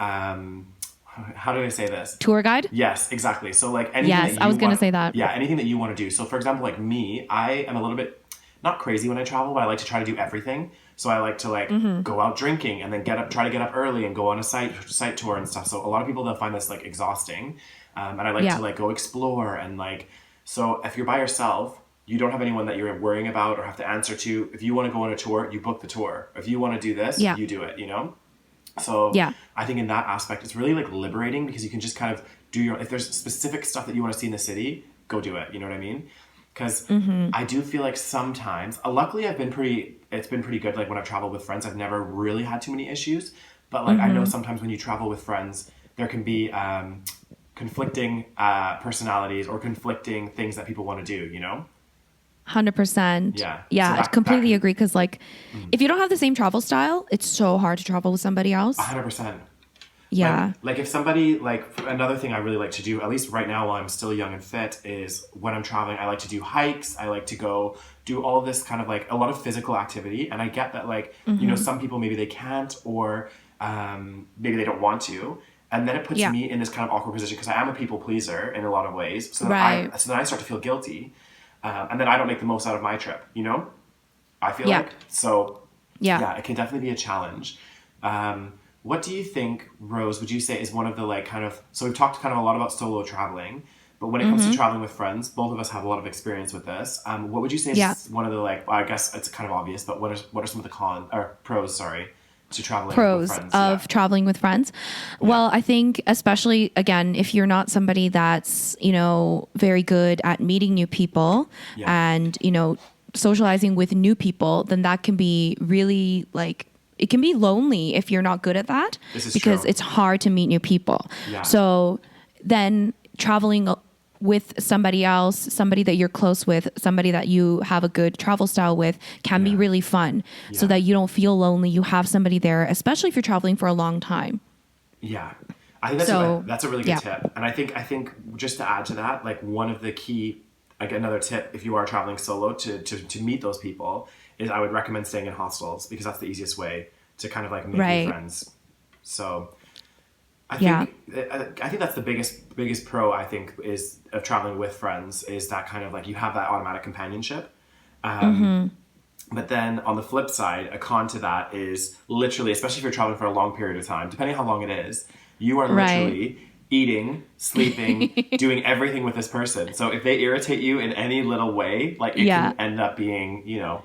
How do I say this?
Tour guide?
Yes, exactly. So like anything
Yes,
that you
I was gonna
want-
say that.
Yeah, anything that you want to do. So for example, like me, I am a little bit not crazy when I travel, but I like to try to do everything. So I like to like go out drinking and then try to get up early and go on a site tour and stuff. So a lot of people, they'll find this like exhausting. And I like
Yeah.
to like go explore and like, so if you're by yourself, you don't have anyone that you're worrying about or have to answer to. If you want to go on a tour, you book the tour. If you want to do this,
Yeah.
you do it, you know? So
Yeah.
I think in that aspect, it's really like liberating because you can just kind of do if there's specific stuff that you want to see in the city, go do it. You know what I mean? Because I do feel like sometimes, luckily it's been pretty good. Like when I've traveled with friends, I've never really had too many issues. But like I know sometimes when you travel with friends, there can be conflicting personalities or conflicting things that people want to do, you know?
100%.
Yeah.
Yeah,
So
I
that
completely
can-
agree. Because like, if you don't have the same travel style, it's so hard to travel with somebody else.
100%.
Yeah.
Like if somebody, like another thing I really like to do, at least right now while I'm still young and fit, is when I'm traveling, I like to do hikes. I like to go do all this kind of like a lot of physical activity. And I get that like, you know, some people maybe they can't or maybe they don't want to. And then it puts
Yeah.
me in this kind of awkward position because I am a people pleaser in a lot of ways. So then,
Right.
so then I start to feel guilty. And then I don't make the most out of my trip, you know? I feel
Yeah.
like. So
Yeah.
it can definitely be a challenge. What do you think, Rose, would you say is one of the like kind of, so we've talked kind of a lot about solo traveling, but when it comes to traveling with friends, both of us have a lot of experience with this. What would you say
Yeah.
is one of the like, well, I guess it's kind of obvious, but what are some of the pros, to traveling with
Pros
friends?
of traveling with friends. Well, I think especially again, if you're not somebody that's, you know, very good at meeting new people
Yeah.
and, you know, socializing with new people, then that can be really like, it can be lonely if you're not good at that
This is
because
true.
it's hard to meet new people.
Yeah.
So then traveling with somebody else, somebody that you're close with, somebody that you have a good travel style with can be
Yeah.
really fun so
Yeah.
that you don't feel lonely. You have somebody there, especially if you're traveling for a long time.
Yeah. I think that's a really good tip. And I think just to add to that, like one of the key, like another tip, if you are traveling solo to meet those people is I would recommend staying in hostels because that's the easiest way to kind of like make
Right.
new friends. So I
Yeah.
think that's the biggest pro I think is of traveling with friends is that kind of like you have that automatic companionship. But then on the flip side, a con to that is literally, especially if you're traveling for a long period of time, depending on how long it is, you are
Right.
literally eating, sleeping, doing everything with this person. So if they irritate you in any little way, like it
Yeah.
can end up being, you know,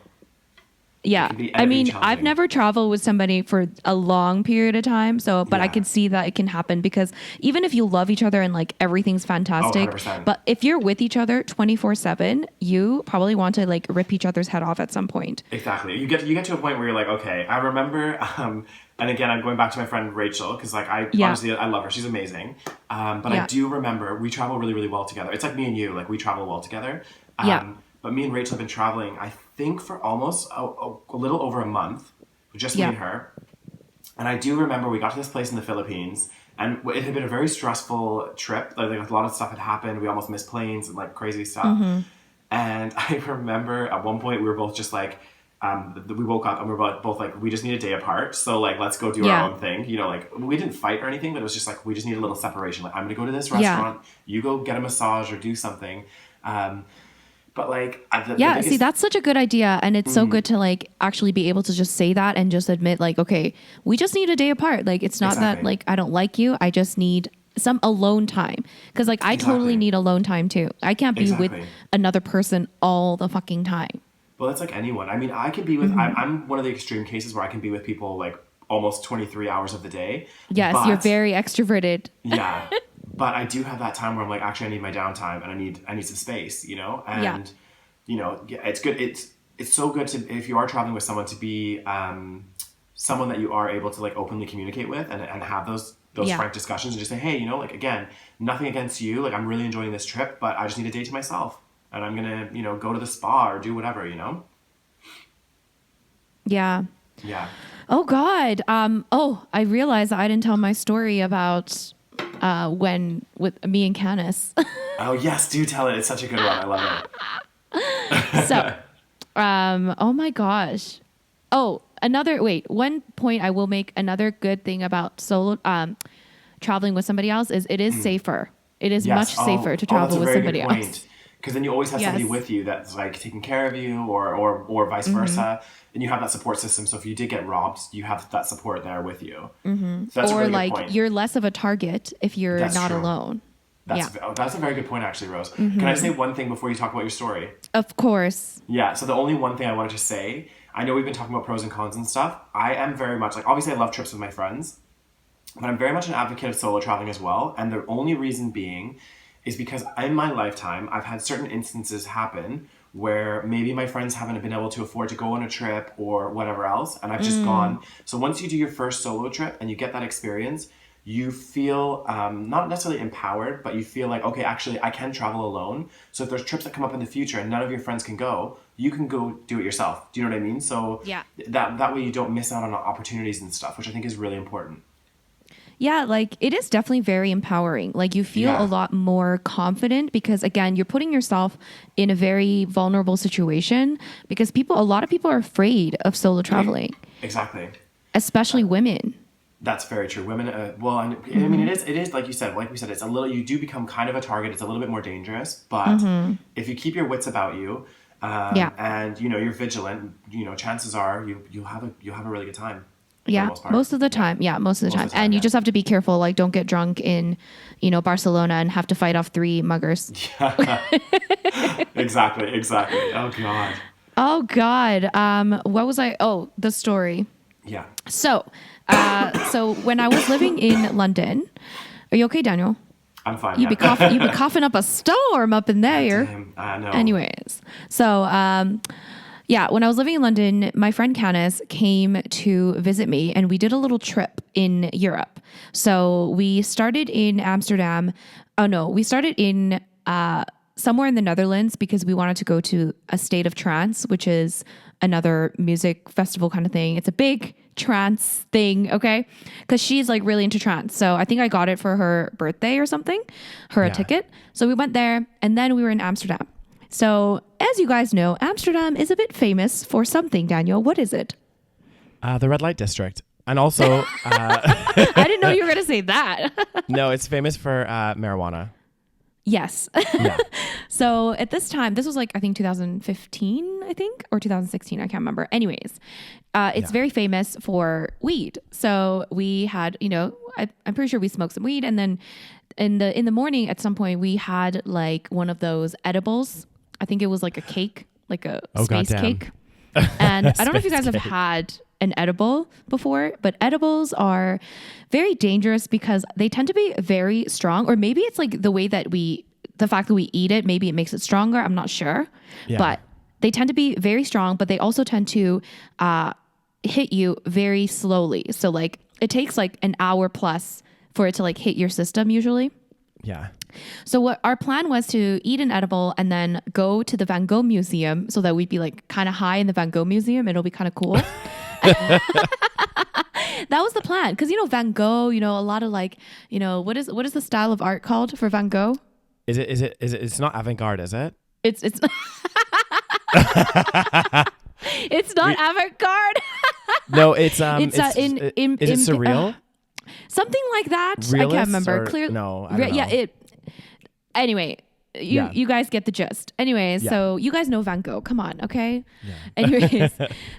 Yeah.
can be
I mean,
challenging.
I've never traveled with somebody for a long period of time. So, but I
Yeah.
can see that it can happen because even if you love each other and like everything's fantastic,
100%.
but if you're with each other 24/7, you probably want to like rip each other's head off at some point.
Exactly. You get to a point where you're like, okay, I remember, and again, I'm going back to my friend Rachel because like
Yeah.
honestly I love her. She's amazing. But
Yeah.
I do remember we travel really, really well together. It's like me and you, like we travel well together.
Yeah.
But me and Rachel have been traveling, I think, for almost a little over a month, just me
Yeah.
and her. And I do remember we got to this place in the Philippines, and it had been a very stressful trip. Like a lot of stuff had happened. We almost missed planes and like crazy stuff. And I remember at one point we were both just like, we woke up and we were both like, we just need a day apart. So like, let's go do our own thing. You know, like we didn't fight or anything, but it was just like, we just need a little separation. Like I'm going to go to this restaurant, you go get a massage or do something. But like,
see, that's such a good idea. And it's so good to like actually be able to just say that and just admit like, okay, we just need a day apart. Like, it's not that like, I don't like you. I just need some alone time. Cause like, I totally need alone time too. I can't be with another person all the fucking time.
Well, that's like anyone. I mean, I can be with, I'm one of the extreme cases where I can be with people like almost 23 hours of the day.
Yes, you're very extroverted.
Yeah. But I do have that time where I'm like, actually, I need my downtime and I need some space, you know? And, you know, it's good. It's so good to, if you are traveling with someone, to be someone that you are able to like openly communicate with and have those frank discussions and just say, hey, you know, like, again, nothing against you. Like, I'm really enjoying this trip, but I just need a day to myself. And I'm going to, you know, go to the spa or do whatever, you know?
Yeah.
Yeah.
Oh, God. I realized I didn't tell my story about when with me and Canis.
Oh, yes. Do tell it. It's such a good one. I love it.
So, oh, my gosh. Oh, one point I will make another good thing about solo traveling with somebody else is it is safer. It is much safer to travel with somebody else.
Because then you always have somebody with you that's like taking care of you or vice versa. And you have that support system. So if you did get robbed, you have that support there with you. So that's a really good point.
You're less of a target if you're not alone.
That's a very good point, actually, Rose. Can I say one thing before you talk about your story?
Of course.
Yeah. So the only one thing I wanted to say, I know we've been talking about pros and cons and stuff. I am very much like, obviously I love trips with my friends, but I'm very much an advocate of solo traveling as well. And the only reason being is because in my lifetime, I've had certain instances happen where maybe my friends haven't been able to afford to go on a trip or whatever else, and I've just gone. So once you do your first solo trip and you get that experience, you feel not necessarily empowered, but you feel like, okay, actually, I can travel alone. So if there's trips that come up in the future and none of your friends can go, you can go do it yourself. Do you know what I mean? So that way you don't miss out on opportunities and stuff, which I think is really important.
Yeah, like it is definitely very empowering. Like you feel a lot more confident because again, you're putting yourself in a very vulnerable situation because a lot of people are afraid of solo traveling.
Exactly.
Especially women.
That's very true. Women, I mean, it is like we said, it's a little, you do become kind of a target. It's a little bit more dangerous, but if you keep your wits about you, and you know, you're vigilant, you know, chances are you'll have a really good time.
Yeah, most of the time. Yeah, most of the time. And you just have to be careful. Like, don't get drunk in, you know, Barcelona and have to fight off 3 muggers. Yeah.
Exactly. Oh,
God. What was I? Oh, the story.
Yeah.
So when I was living in London, are you okay, Daniel?
I'm fine.
You've been coughing up a storm up in there.
I know.
Anyways, so yeah, when I was living in London, my friend Canis came to visit me and we did a little trip in Europe. So we started in Amsterdam. Oh no, we started in somewhere in the Netherlands because we wanted to go to a State of Trance, which is another music festival kind of thing. It's a big trance thing, okay? Because she's like really into trance. So I think I got it for her birthday or something, a ticket. So we went there and then we were in Amsterdam. So, as you guys know, Amsterdam is a bit famous for something, Daniel. What is it?
The red light district. And also...
I didn't know you were going to say that.
No, it's famous for marijuana.
Yes. Yeah. So, at this time, this was like, I think 2015, or 2016. I can't remember. Anyways, it's very famous for weed. So, we had, you know, I'm pretty sure we smoked some weed. And then in the morning, at some point, we had like one of those edibles. I think it was like a cake, like a space cake. And I don't know if you guys have had an edible before, but edibles are very dangerous because they tend to be very strong, or maybe it's like the fact that we eat it, maybe it makes it stronger. I'm not sure, but they tend to be very strong, but they also tend to hit you very slowly. So like it takes like an hour plus for it to like hit your system usually.
Yeah.
So what our plan was to eat an edible and then go to the Van Gogh Museum so that we'd be like kind of high in the Van Gogh Museum. It'll be kind of cool. That was the plan. Because, Van Gogh, a lot of like, what is the style of art called for Van Gogh?
It's not avant-garde, is it?
It's it's not avant-garde.
No, it's
It's
is it surreal?
Something like that. I
Realist
can't remember.
or-
Clearly,
no, I don't know.
Yeah. Anyway, you guys get the gist. Anyways,
Yeah.
so you guys know Van Gogh. Come on, okay?
Yeah.
Anyways,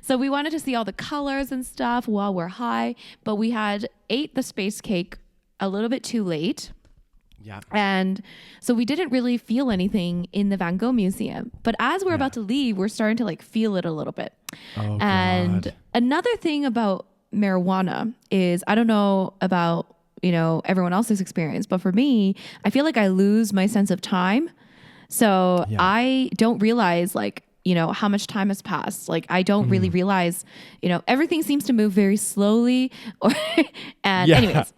so we wanted to see all the colors and stuff while we're high, but we had ate the space cake a little bit too late.
Yeah.
And so we didn't really feel anything in the Van Gogh Museum. But as we're about to leave, we're starting to like feel it a little bit.
Oh,
And
God.
another thing about marijuana is, I don't know about, everyone else's experience, but for me, I feel like I lose my sense of time. So
Yeah.
I don't realize like, how much time has passed. Like I don't really realize, everything seems to move very slowly and
Yeah.
anyways.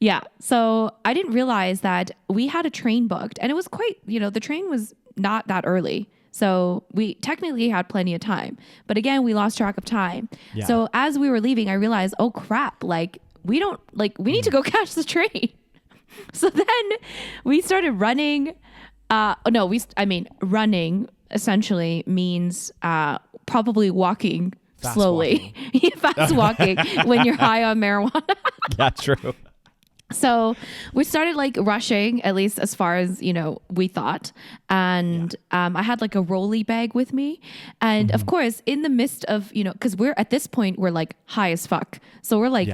Yeah. So I didn't realize that we had a train booked and it was quite, the train was not that early. So we technically had plenty of time, but again, we lost track of time.
Yeah.
So as we were leaving, I realized, oh crap, like we need to go catch the train. So then we started running. Running essentially means probably walking
Fast
slowly. Fast walking when you're high on marijuana.
Yeah, true.
So we started like rushing, at least as far as, we thought. And I had like a rolly bag with me. And of course, in the midst of, because we're at this point, we're like high as fuck. So we're like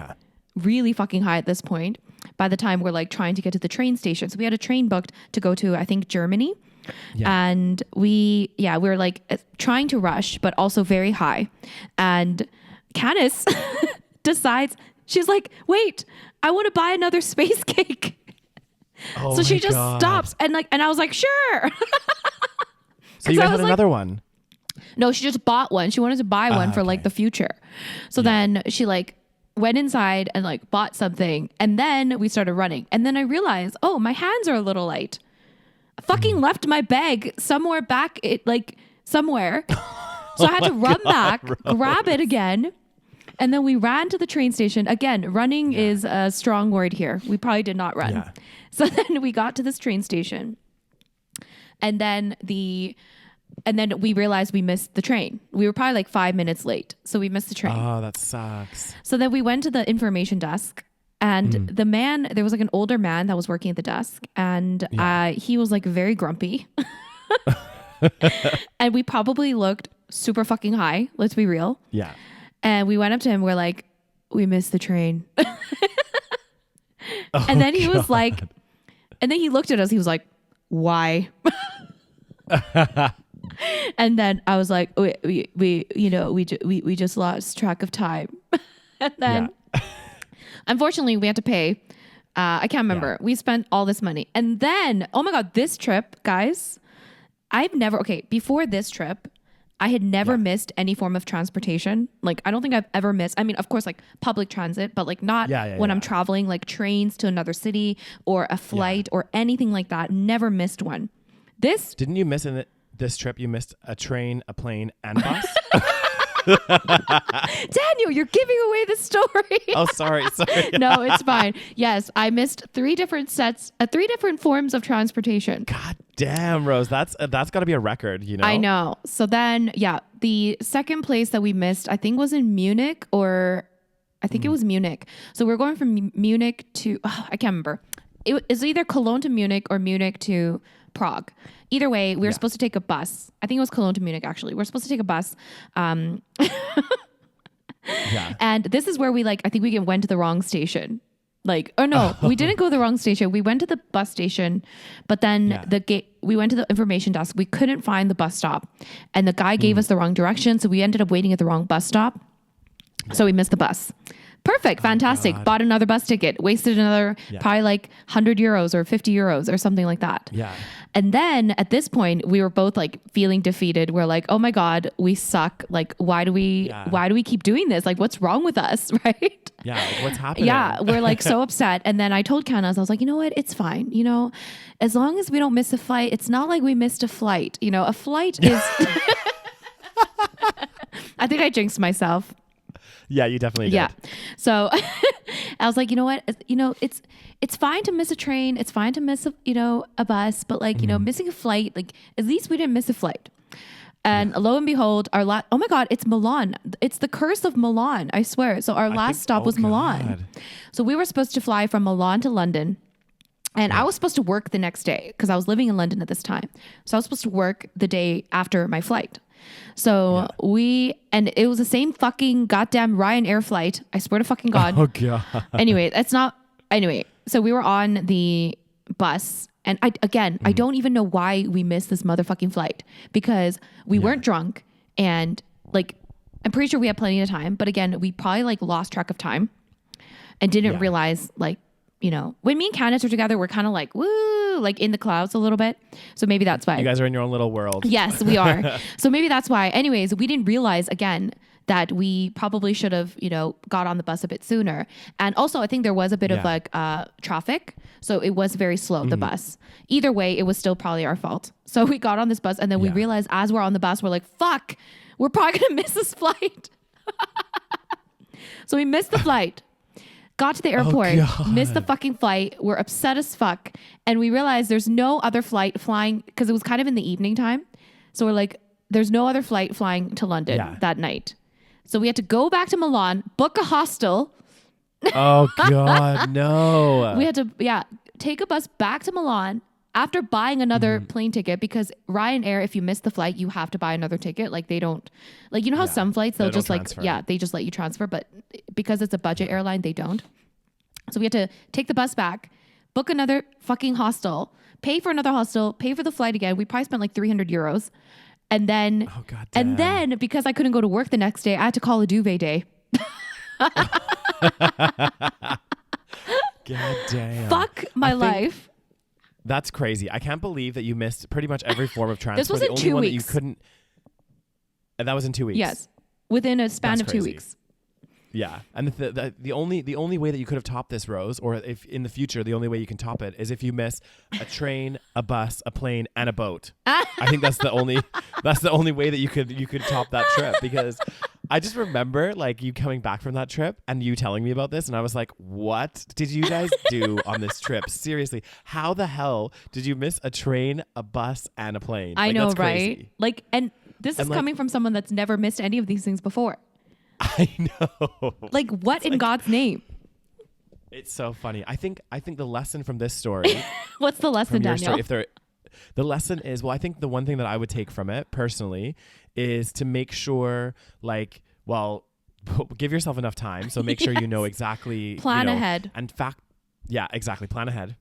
really fucking high at this point by the time we're like trying to get to the train station. So we had a train booked to go to, I think, Germany.
Yeah.
And we were like trying to rush, but also very high. And Candice decides, she's like, wait, I want to buy another space cake.
Oh
So she
my
just
God.
stops and I was like, sure.
So you
So I
guys had
was like-
another one.
No, she just bought one. She wanted to buy one for like
okay.
the future. So then she like went inside and like bought something. And then we started running. And then I realized, oh, my hands are a little light. I fucking left my bag somewhere back somewhere. So I had to run back, grab it again. And then we ran to the train station. Again, running is a strong word here. We probably did not run.
Yeah.
So then we got to this train station. And then we realized we missed the train. We were probably like 5 minutes late. So we missed the train.
Oh, that sucks.
So then we went to the information desk and there was like an older man that was working at the desk and he was like very grumpy. And we probably looked super fucking high. Let's be real.
Yeah.
And we went up to him. We're like, we missed the train. And then he was like, and then he looked at us. He was like, why? And then I was like, we just lost track of time. And then unfortunately we had to pay. I can't remember. We spent all this money. And then, oh my God, this trip, guys, before this trip, I had never missed any form of transportation. Like, I don't think I've ever missed. I mean, of course, like public transit, but like not when I'm traveling, like trains to another city or a flight or anything like that. Never missed one.
Didn't you miss this trip? You missed a train, a plane, and a bus.
Daniel, you're giving away the story.
Oh, sorry.
No, it's fine. Yes, I missed three different forms of transportation.
God damn, Rose. That's got to be a record,
I know. So then, the second place that we missed, I think, was in Munich, or I think it was Munich. So we're going from Munich to, I can't remember. It was either Cologne to Munich or Munich to Prague. Either way, we were supposed to take a bus. I think it was Cologne to Munich, actually. We're supposed to take a bus. And this is where I think we went to the wrong station. We didn't go to the wrong station. We went to the bus station, but then we went to the information desk. We couldn't find the bus stop, and the guy gave us the wrong direction. So we ended up waiting at the wrong bus stop. So we missed the bus. Perfect. Fantastic.
God.
Bought another bus ticket, wasted another probably like 100 euros or 50 euros or something like that.
Yeah.
And then at this point, we were both like feeling defeated. We're like, oh my God, we suck. Like, why do we keep doing this? Like, what's wrong with us? Right?
Yeah. Like, what's happening?
Yeah. We're like so upset. And then I told Canas, I was like, you know what? It's fine. As long as we don't miss a flight, it's not like we missed a flight. A flight is, I think I jinxed myself.
Yeah, you definitely did.
Yeah. So I was like, you know what? It's fine to miss a train. It's fine to miss a bus, but like, missing a flight, like at least we didn't miss a flight. And lo and behold, oh my God, it's Milan. It's the curse of Milan, I swear. So our last stop was Milan. So we were supposed to fly from Milan to London. And I was supposed to work the next day because I was living in London at this time. So I was supposed to work the day after my flight. So and it was the same fucking goddamn Ryanair flight. I swear to fucking God.
Oh God.
Anyway, so we were on the bus. And I don't even know why we missed this motherfucking flight because we weren't drunk and like, I'm pretty sure we had plenty of time. But again, we probably like lost track of time and didn't realize like, when me and Candace are together, we're kind of like, woo, like in the clouds a little bit. So maybe that's why.
You guys are in your own little world.
Yes, we are. So maybe that's why. Anyways, we didn't realize again that we probably should have, got on the bus a bit sooner. And also I think there was a bit of like traffic. So it was very slow, the bus. Either way, it was still probably our fault. So we got on this bus and then we realized as we're on the bus, we're like, fuck, we're probably going to miss this flight. So we missed the flight. Got to the airport, missed the fucking flight. We're upset as fuck. And we realized there's no other flight flying because it was kind of in the evening time. So we're like, there's no other flight flying to London that night. So we had to go back to Milan, book a hostel.
Oh God, no.
We had to, take a bus back to Milan after buying another plane ticket because Ryanair, if you miss the flight, you have to buy another ticket. Like they don't, like, how some flights, they'll just like,
transfer.
they just let you transfer. But because it's a budget airline, they don't. So we had to take the bus back, book another fucking hostel, pay for another hostel, pay for the flight again. We probably spent like 300 euros. And then, because I couldn't go to work the next day, I had to call a duvet day.
God damn.
Fuck my life.
That's crazy. I can't believe that you missed pretty much every form of transport.
This was
the
in
only
2
one
weeks.
that you couldn't. And that was in 2 weeks.
Yes. Within a span
That's
of 2
crazy.
weeks.
Yeah, and the only way that you could have topped this, Rose, or if in the future the only way you can top it is if you miss a train, a bus, a plane, and a boat. I think that's the only way that you could top that trip because I just remember like you coming back from that trip and you telling me about this and I was like, what did you guys do on this trip? Seriously, how the hell did you miss a train, a bus, and a plane?
I know,
that's crazy.
right? Like, and this is coming from someone that's never missed any of these things before.
I know.
Like, what in God's name?
It's so funny. I think the lesson from this story.
What's the lesson, Daniel?
The lesson is, well, I think the one thing that I would take from it personally is to make sure, like, well, give yourself enough time. So make sure you know exactly.
Plan ahead.
And exactly. Plan ahead.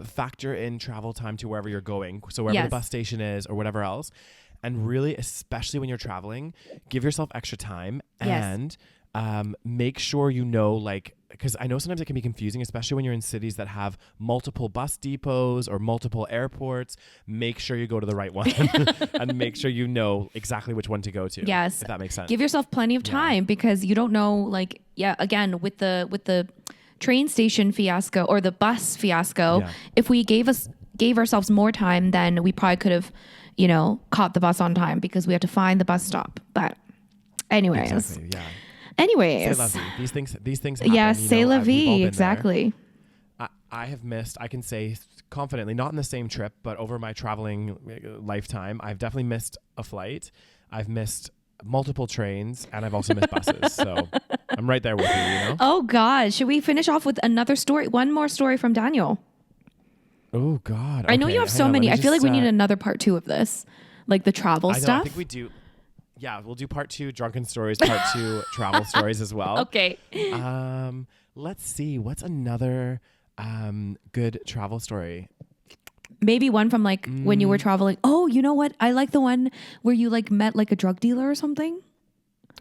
Factor in travel time to wherever you're going. So wherever the bus station is or whatever else. And really, especially when you're traveling, give yourself extra time and make sure like, because I know sometimes it can be confusing, especially when you're in cities that have multiple bus depots or multiple airports. Make sure you go to the right one and make sure you know exactly which one to go to.
Yes.
If that makes sense.
Give yourself plenty of time because you don't know, like, again, with the train station fiasco or the bus fiasco, if we gave ourselves more time, then we probably could have caught the bus on time because we had to find the bus stop. But anyways.
Exactly, yeah.
Anyways.
C'est la vie. These things happen.
Yeah, c'est la vie. Exactly.
I have missed, I can say confidently, not in the same trip, but over my traveling lifetime, I've definitely missed a flight. I've missed multiple trains and I've also missed buses. So I'm right there with you,
Oh God. Should we finish off with another story? One more story from Daniel.
Oh God.
I know you have so many. I feel like we need another part 2 of this, like the travel stuff.
I think we do. Yeah, we'll do part 2 drunken stories, part 2 travel stories as well.
Okay.
Let's see. What's another good travel story?
Maybe one from like when you were traveling. Oh, you know what? I like the one where you like met like a drug dealer or something.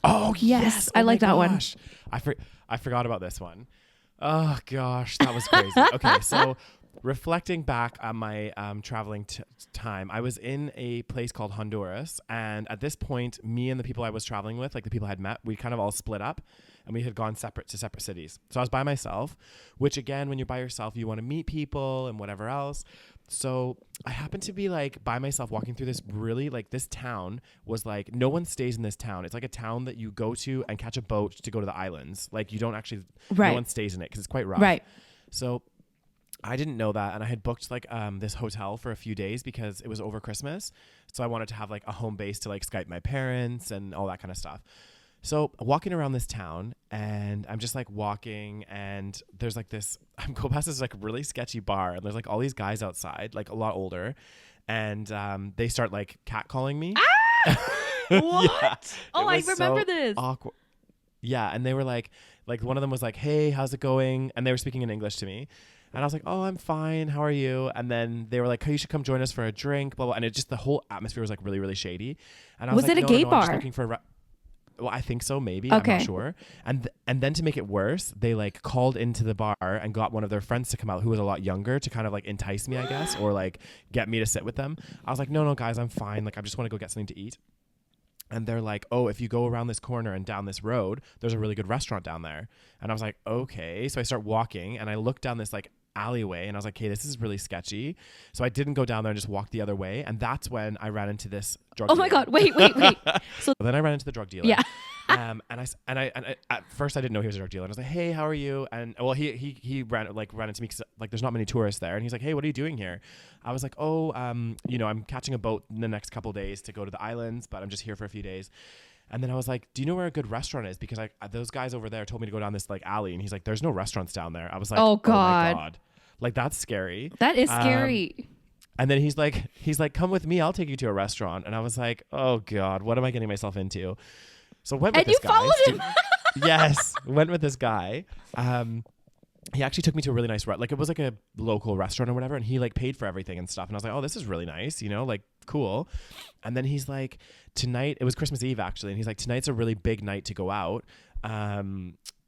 Oh yes,
I like that one.
I forgot about this one. Oh gosh, that was crazy. Okay, so reflecting back on my traveling time, I was in a place called Honduras, and at this point, me and the people I was traveling with, like the people I had met, we kind of all split up, and we had gone separate cities. So I was by myself, which again, when you're by yourself, you want to meet people and whatever else. So I happened to be like by myself walking through this really like this town was like no one stays in this town. It's like a town that you go to and catch a boat to go to the islands. Like you don't actually,
Right.
no one stays in it because it's quite rough.
Right.
So I didn't know that. And I had booked like this hotel for a few days because it was over Christmas. So I wanted to have like a home base to like Skype my parents and all that kind of stuff. So walking around this town and I'm just like walking and there's like this, I'm going past this like really sketchy bar and there's like all these guys outside, like a lot older. And they start like catcalling me.
What?
Yeah,
Oh, I
it was
remember
so
this.
awkward. Yeah. And they were like one of them was like, hey, how's it going? And they were speaking in English to me. And I was like, oh, I'm fine. How are you? And then they were like, hey, you should come join us for a drink, blah, blah. And it just, the whole atmosphere was like really, really shady. And I was
Was
like,
it a gay
I'm
bar?
just looking for well, I think so, maybe.
Okay.
I'm not sure. And then to make it worse, they like called into the bar and got one of their friends to come out who was a lot younger to kind of like entice me, I guess, or like get me to sit with them. I was like, no, guys, I'm fine. Like, I just want to go get something to eat. And they're like, oh, if you go around this corner and down this road, there's a really good restaurant down there. And I was like, okay. So I start walking and I look down this like alleyway and I was like, hey, this is really sketchy. So I didn't go down there and just walk the other way. And that's when I ran into this drug
Oh
dealer.
my God. Wait. So
Then I ran into the drug dealer.
yeah.
And I at first I didn't know he was a drug dealer. And I was like, hey, how are you? And well, he ran into me because like there's not many tourists there. And he's like, hey, what are you doing here? I was like, oh, I'm catching a boat in the next couple of days to go to the islands, but I'm just here for a few days. And then I was like, do you know where a good restaurant is? Because those guys over there told me to go down this like alley. And he's like, there's no restaurants down there. I was like,
Oh,
my
God.
God. Like, that's scary.
That is scary.
And then he's like, come with me. I'll take you to a restaurant. And I was like, oh God, what am I getting myself into? So went with
And
this
you
guy.
followed him.
Yes. Went with this guy. He actually took me to a really nice like it was like a local restaurant or whatever. And he like paid for everything and stuff. And I was like, oh, this is really nice. You know, like cool. And then he's like, tonight, it was Christmas Eve actually. And he's like, tonight's a really big night to go out.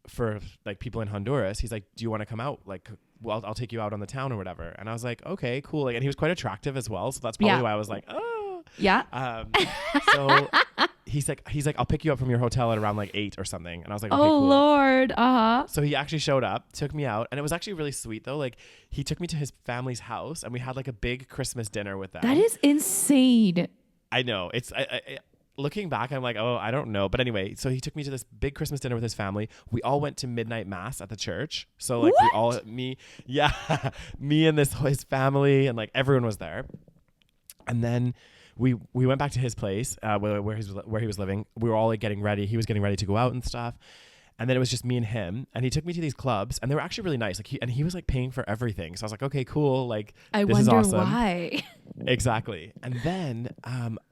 For like people in Honduras. He's like, do you want to come out? Like, well, I'll take you out on the town or whatever. And I was like, okay, cool. Like, and he was quite attractive as well. So that's probably why I was like, oh.
Yeah.
So he's like, I'll pick you up from your hotel at around like 8 or something. And I was like, okay,
Oh,
cool.
Lord. Uh-huh.
So he actually showed up, took me out, and it was actually really sweet though. Like he took me to his family's house and we had like a big Christmas dinner with them.
That is insane.
I know. It's looking back, I'm like, oh, I don't know. But anyway, so he took me to this big Christmas dinner with his family. We all went to midnight mass at the church. So like me and his family and like everyone was there. And then we went back to his place where he was living. We were all like getting ready. He was getting ready to go out and stuff. And then it was just me and him. And he took me to these clubs and they were actually really nice. Like he was like paying for everything. So I was like, okay, cool. Like this is awesome.
Why.
Exactly. And then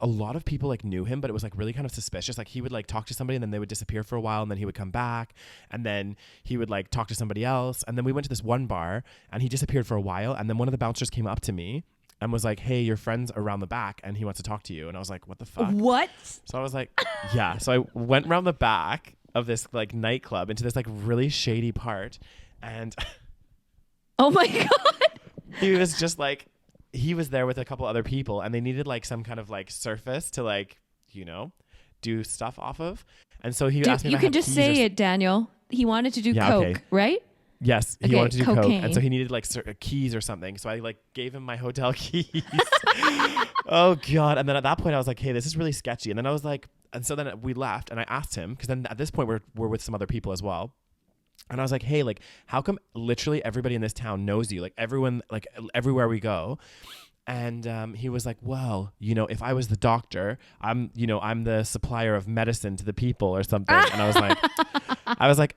a lot of people like knew him, but it was like really kind of suspicious. Like he would like talk to somebody and then they would disappear for a while and then he would come back and then he would like talk to somebody else. And then we went to this one bar and he disappeared for a while. And then one of the bouncers came up to me and was like, hey, your friend's around the back and he wants to talk to you. And I was like, what the fuck?
What?
So I was like, yeah. So I went around the back of this like nightclub into this like really shady part. And
Oh my God.
he was just like, he was there with a couple other people and they needed like some kind of like surface to like, you know, do stuff off of. And so he asked me if
you
I
can
had
just
keys
say it, Daniel. He wanted to do
Yeah,
coke,
okay.
right?
Yes, he
Okay,
wanted to do coke.
cocaine.
And so he needed like keys or something. So I like gave him my hotel keys. Oh God. And then at that point I was like, hey, this is really sketchy. And then I was like, and so then we left and I asked him, because then at this point we're with some other people as well. And I was like, hey, like, how come literally everybody in this town knows you? Like everyone, like everywhere we go. And he was like, well, you know, if I was the doctor, I'm the supplier of medicine to the people or something. And I was like,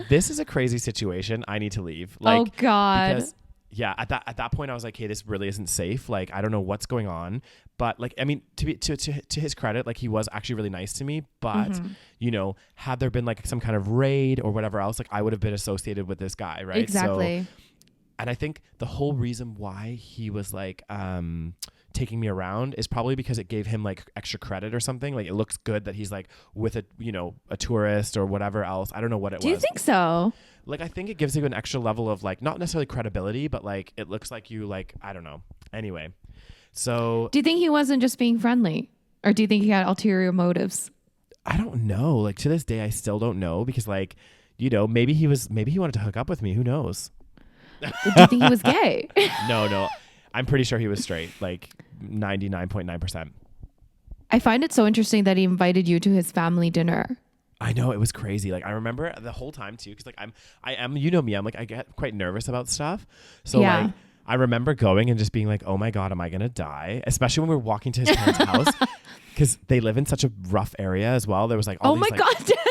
this is a crazy situation. I need to leave. Like,
oh God.
Because, yeah, at that point I was like, hey, this really isn't safe. Like, I don't know what's going on. But like, I mean, to his credit, like he was actually really nice to me. But you know, had there been like some kind of raid or whatever else, like I would have been associated with this guy, right?
Exactly.
So, and I think the whole reason why he was like taking me around is probably because it gave him like extra credit or something. Like it looks good that he's like with a tourist or whatever else. I don't know what it was.
Do you think so?
Like I think it gives you an extra level of like not necessarily credibility, but like it looks like you like, I don't know. Anyway. So
Do you think he wasn't just being friendly? Or do you think he had ulterior motives?
I don't know. Like to this day I still don't know because like, you know, maybe he wanted to hook up with me. Who knows?
Do you think he was gay?
No. I'm pretty sure he was straight, like 99.9%.
I find it so interesting that he invited you to his family dinner.
I know, it was crazy. Like I remember the whole time too, because like I am, you know me, I'm like, I get quite nervous about stuff. So like I remember going and just being like, oh my God, am I gonna die? Especially when we were walking to his parents' house, because they live in such a rough area as well. There was like all
oh
these,
my
like,
God, Daniel.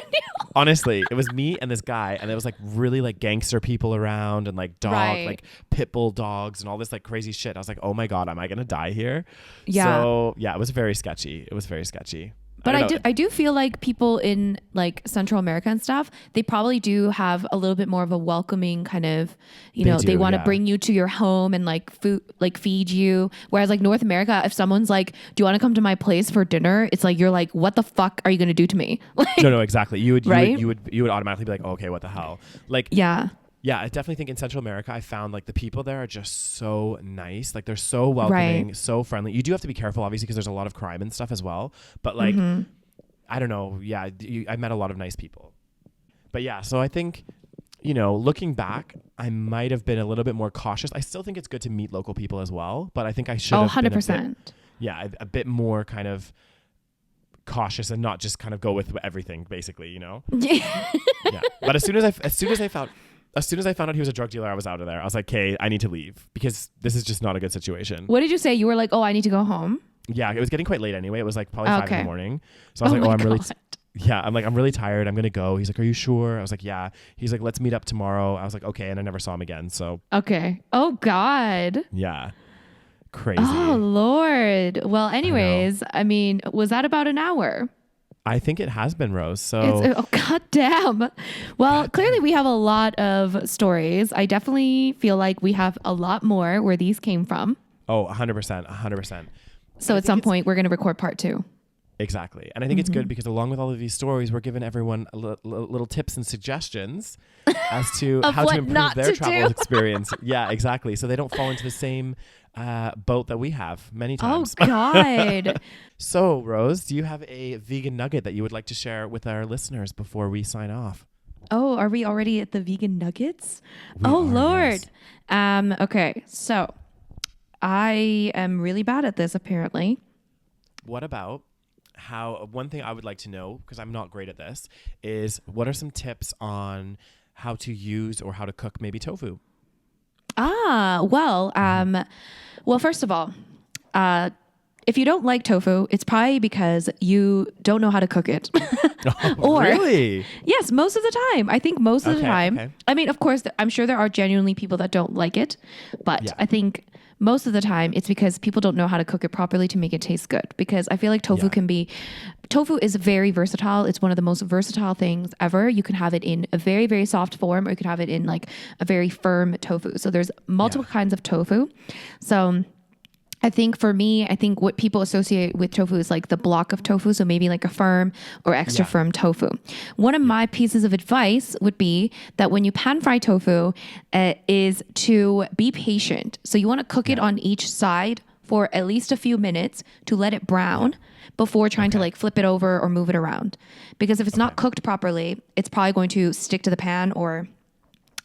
Honestly, it was me and this guy, and there was like really like gangster people around and like like pit bull dogs and all this like crazy shit. I was like, oh my God, am I gonna die here?
Yeah.
So yeah, it was very sketchy. It was very sketchy.
But I do feel like people in like Central America and stuff, they probably do have a little bit more of a welcoming kind of, they want to bring you to your home and like food, like feed you. Whereas like North America, if someone's like, do you want to come to my place for dinner? It's like, you're like, what the fuck are you going to do to me? Like,
no, exactly. You would automatically be like, oh, okay, what the hell? Like, yeah, I definitely think in Central America, I found like the people there are just so nice. Like they're so welcoming, so friendly. You do have to be careful, obviously, because there's a lot of crime and stuff as well. But like, I don't know. Yeah, I met a lot of nice people. But yeah, so I think, looking back, I might have been a little bit more cautious. I still think it's good to meet local people as well. But I think I should have
100%.
A bit more kind of cautious and not just kind of go with everything, basically, Yeah. But as soon as I found out he was a drug dealer, I was out of there. I was like, okay, I need to leave because this is just not a good situation.
What did you say? You were like, oh, I need to go home?
Yeah, it was getting quite late anyway. It was like probably 5 in the morning. So I was I'm really tired. I'm going to go. He's like, are you sure? I was like, yeah. He's like, let's meet up tomorrow. I was like, okay. And I never saw him again. So.
Okay. Oh God.
Yeah. Crazy.
Oh Lord. Well, anyways, I mean, was that about an hour?
I think it has been, Rose. So
God damn. Well, clearly we have a lot of stories. I definitely feel like we have a lot more where these came from.
Oh, 100%.
So at some point we're going to record part 2.
Exactly. And I think it's good because along with all of these stories, we're giving everyone little tips and suggestions as to how to improve their travel experience. Yeah, exactly. So they don't fall into the same boat that we have many times.
Oh, God.
So, Rose, do you have a vegan nugget that you would like to share with our listeners before we sign off?
Oh, are we already at the vegan nuggets? Lord. Yes. Okay. So I am really bad at this, apparently.
What about one thing I would like to know, because I'm not great at this, is what are some tips on how to use or how to cook maybe tofu?
Well, first of all, if you don't like tofu, it's probably because you don't know how to cook it.
Or, really?
Yes, most of the time. I think most of the time. Okay. I mean, of course, I'm sure there are genuinely people that don't like it, but I think most of the time it's because people don't know how to cook it properly to make it taste good. Because I feel like tofu is very versatile. It's one of the most versatile things ever. You can have it in a very, very soft form, or you could have it in like a very firm tofu. So there's multiple kinds of tofu. So I think for me, what people associate with tofu is like the block of tofu. So maybe like a firm or extra firm tofu. One of my pieces of advice would be that when you pan fry tofu is to be patient. So you want to cook it on each side for at least a few minutes to let it brown before trying to like flip it over or move it around. Because if it's not cooked properly, it's probably going to stick to the pan or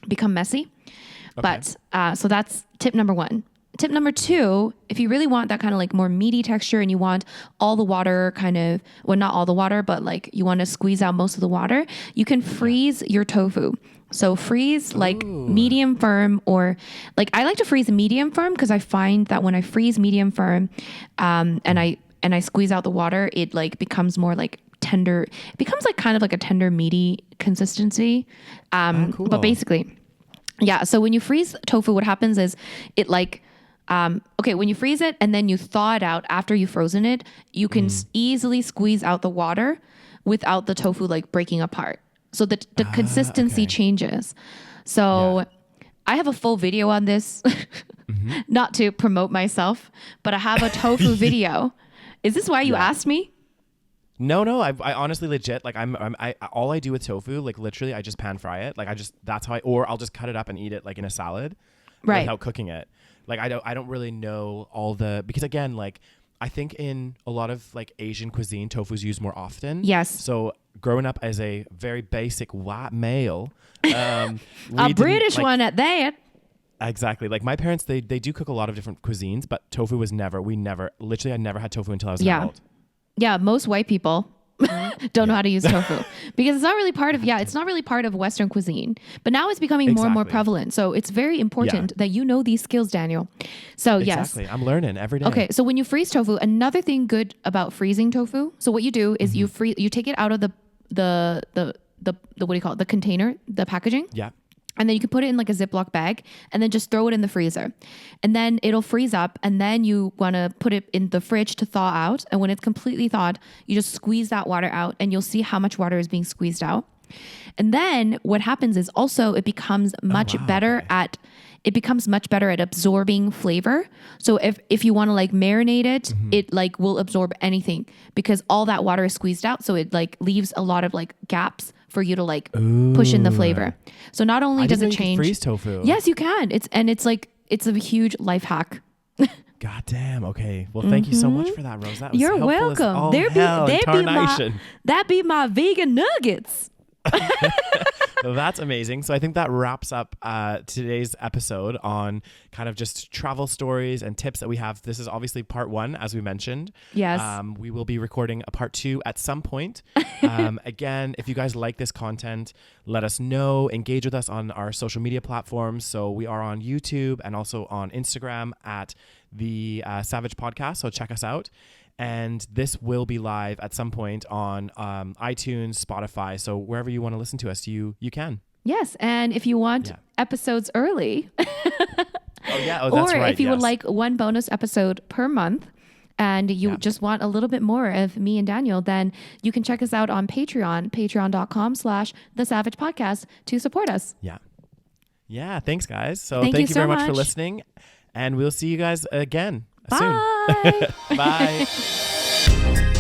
become messy. But so that's tip number 1. Tip number 2, if you really want that kind of like more meaty texture and you want all the water not all the water, but like you want to squeeze out most of the water, you can freeze your tofu. So freeze like medium firm, or like I like to freeze medium firm because I find that when I freeze medium firm and I squeeze out the water, it like becomes more like tender. It becomes like kind of like a tender meaty consistency.
Cool.
But basically, so when you freeze tofu, what happens is it like when you freeze it and then you thaw it out after you've frozen it, you can easily squeeze out the water without the tofu like breaking apart. So the consistency changes. So I have a full video on this, not to promote myself, but I have a tofu video. Is this why you asked me?
No. I honestly legit, like I all I do with tofu, like literally I just pan fry it. Like that's how or I'll just cut it up and eat it like in a salad without cooking it. Like I don't really know because again, like I think in a lot of like Asian cuisine, tofu is used more often.
Yes.
So growing up as a very basic white male,
a British one at that.
Exactly. Like my parents, they do cook a lot of different cuisines, but tofu was literally I never had tofu until I was an adult.
Yeah, most white people don't know how to use tofu because it's not really part of Western cuisine. But now it's becoming more and more prevalent. So it's very important that you know these skills, Daniel. So
Exactly. I'm learning every day.
Okay, so when you freeze tofu, another thing good about freezing tofu. So what you do is you take it out of the what do you call it? The container, the packaging.
Yeah.
And then you can put it in like a Ziploc bag and then just throw it in the freezer. And then it'll freeze up. And then you want to put it in the fridge to thaw out. And when it's completely thawed, you just squeeze that water out and you'll see how much water is being squeezed out. And then what happens is also it becomes much better at absorbing flavor. So if you want to like marinate it, it like will absorb anything because all that water is squeezed out. So it like leaves a lot of like gaps for you to like push in the flavor. So not only does it change,
freeze tofu.
Yes, you can. It's a huge life hack.
God damn. Okay. Well, thank you so much for that, Rose. That was
You're
helpful as
welcome.
all hell and tarnation.
That be my vegan nuggets.
Well, that's amazing. So I think that wraps up today's episode on kind of just travel stories and tips that we have. This is obviously part 1, as we mentioned.
Yes.
We will be recording a part 2 at some point. Again, if you guys like this content, let us know. Engage with us on our social media platforms. So we are on YouTube and also on Instagram at the SaVeg Podcast. So check us out. And this will be live at some point on iTunes, Spotify. So wherever you want to listen to us, you can.
Yes. And if you want episodes early,
that's right.
If you would like one bonus episode per month and you just want a little bit more of me and Daniel, then you can check us out on Patreon, patreon.com/the SaVeg Podcast to support us.
Yeah. Yeah. Thanks, guys. So thank you
so
very much for listening. And we'll see you guys again soon.
Bye.
Bye.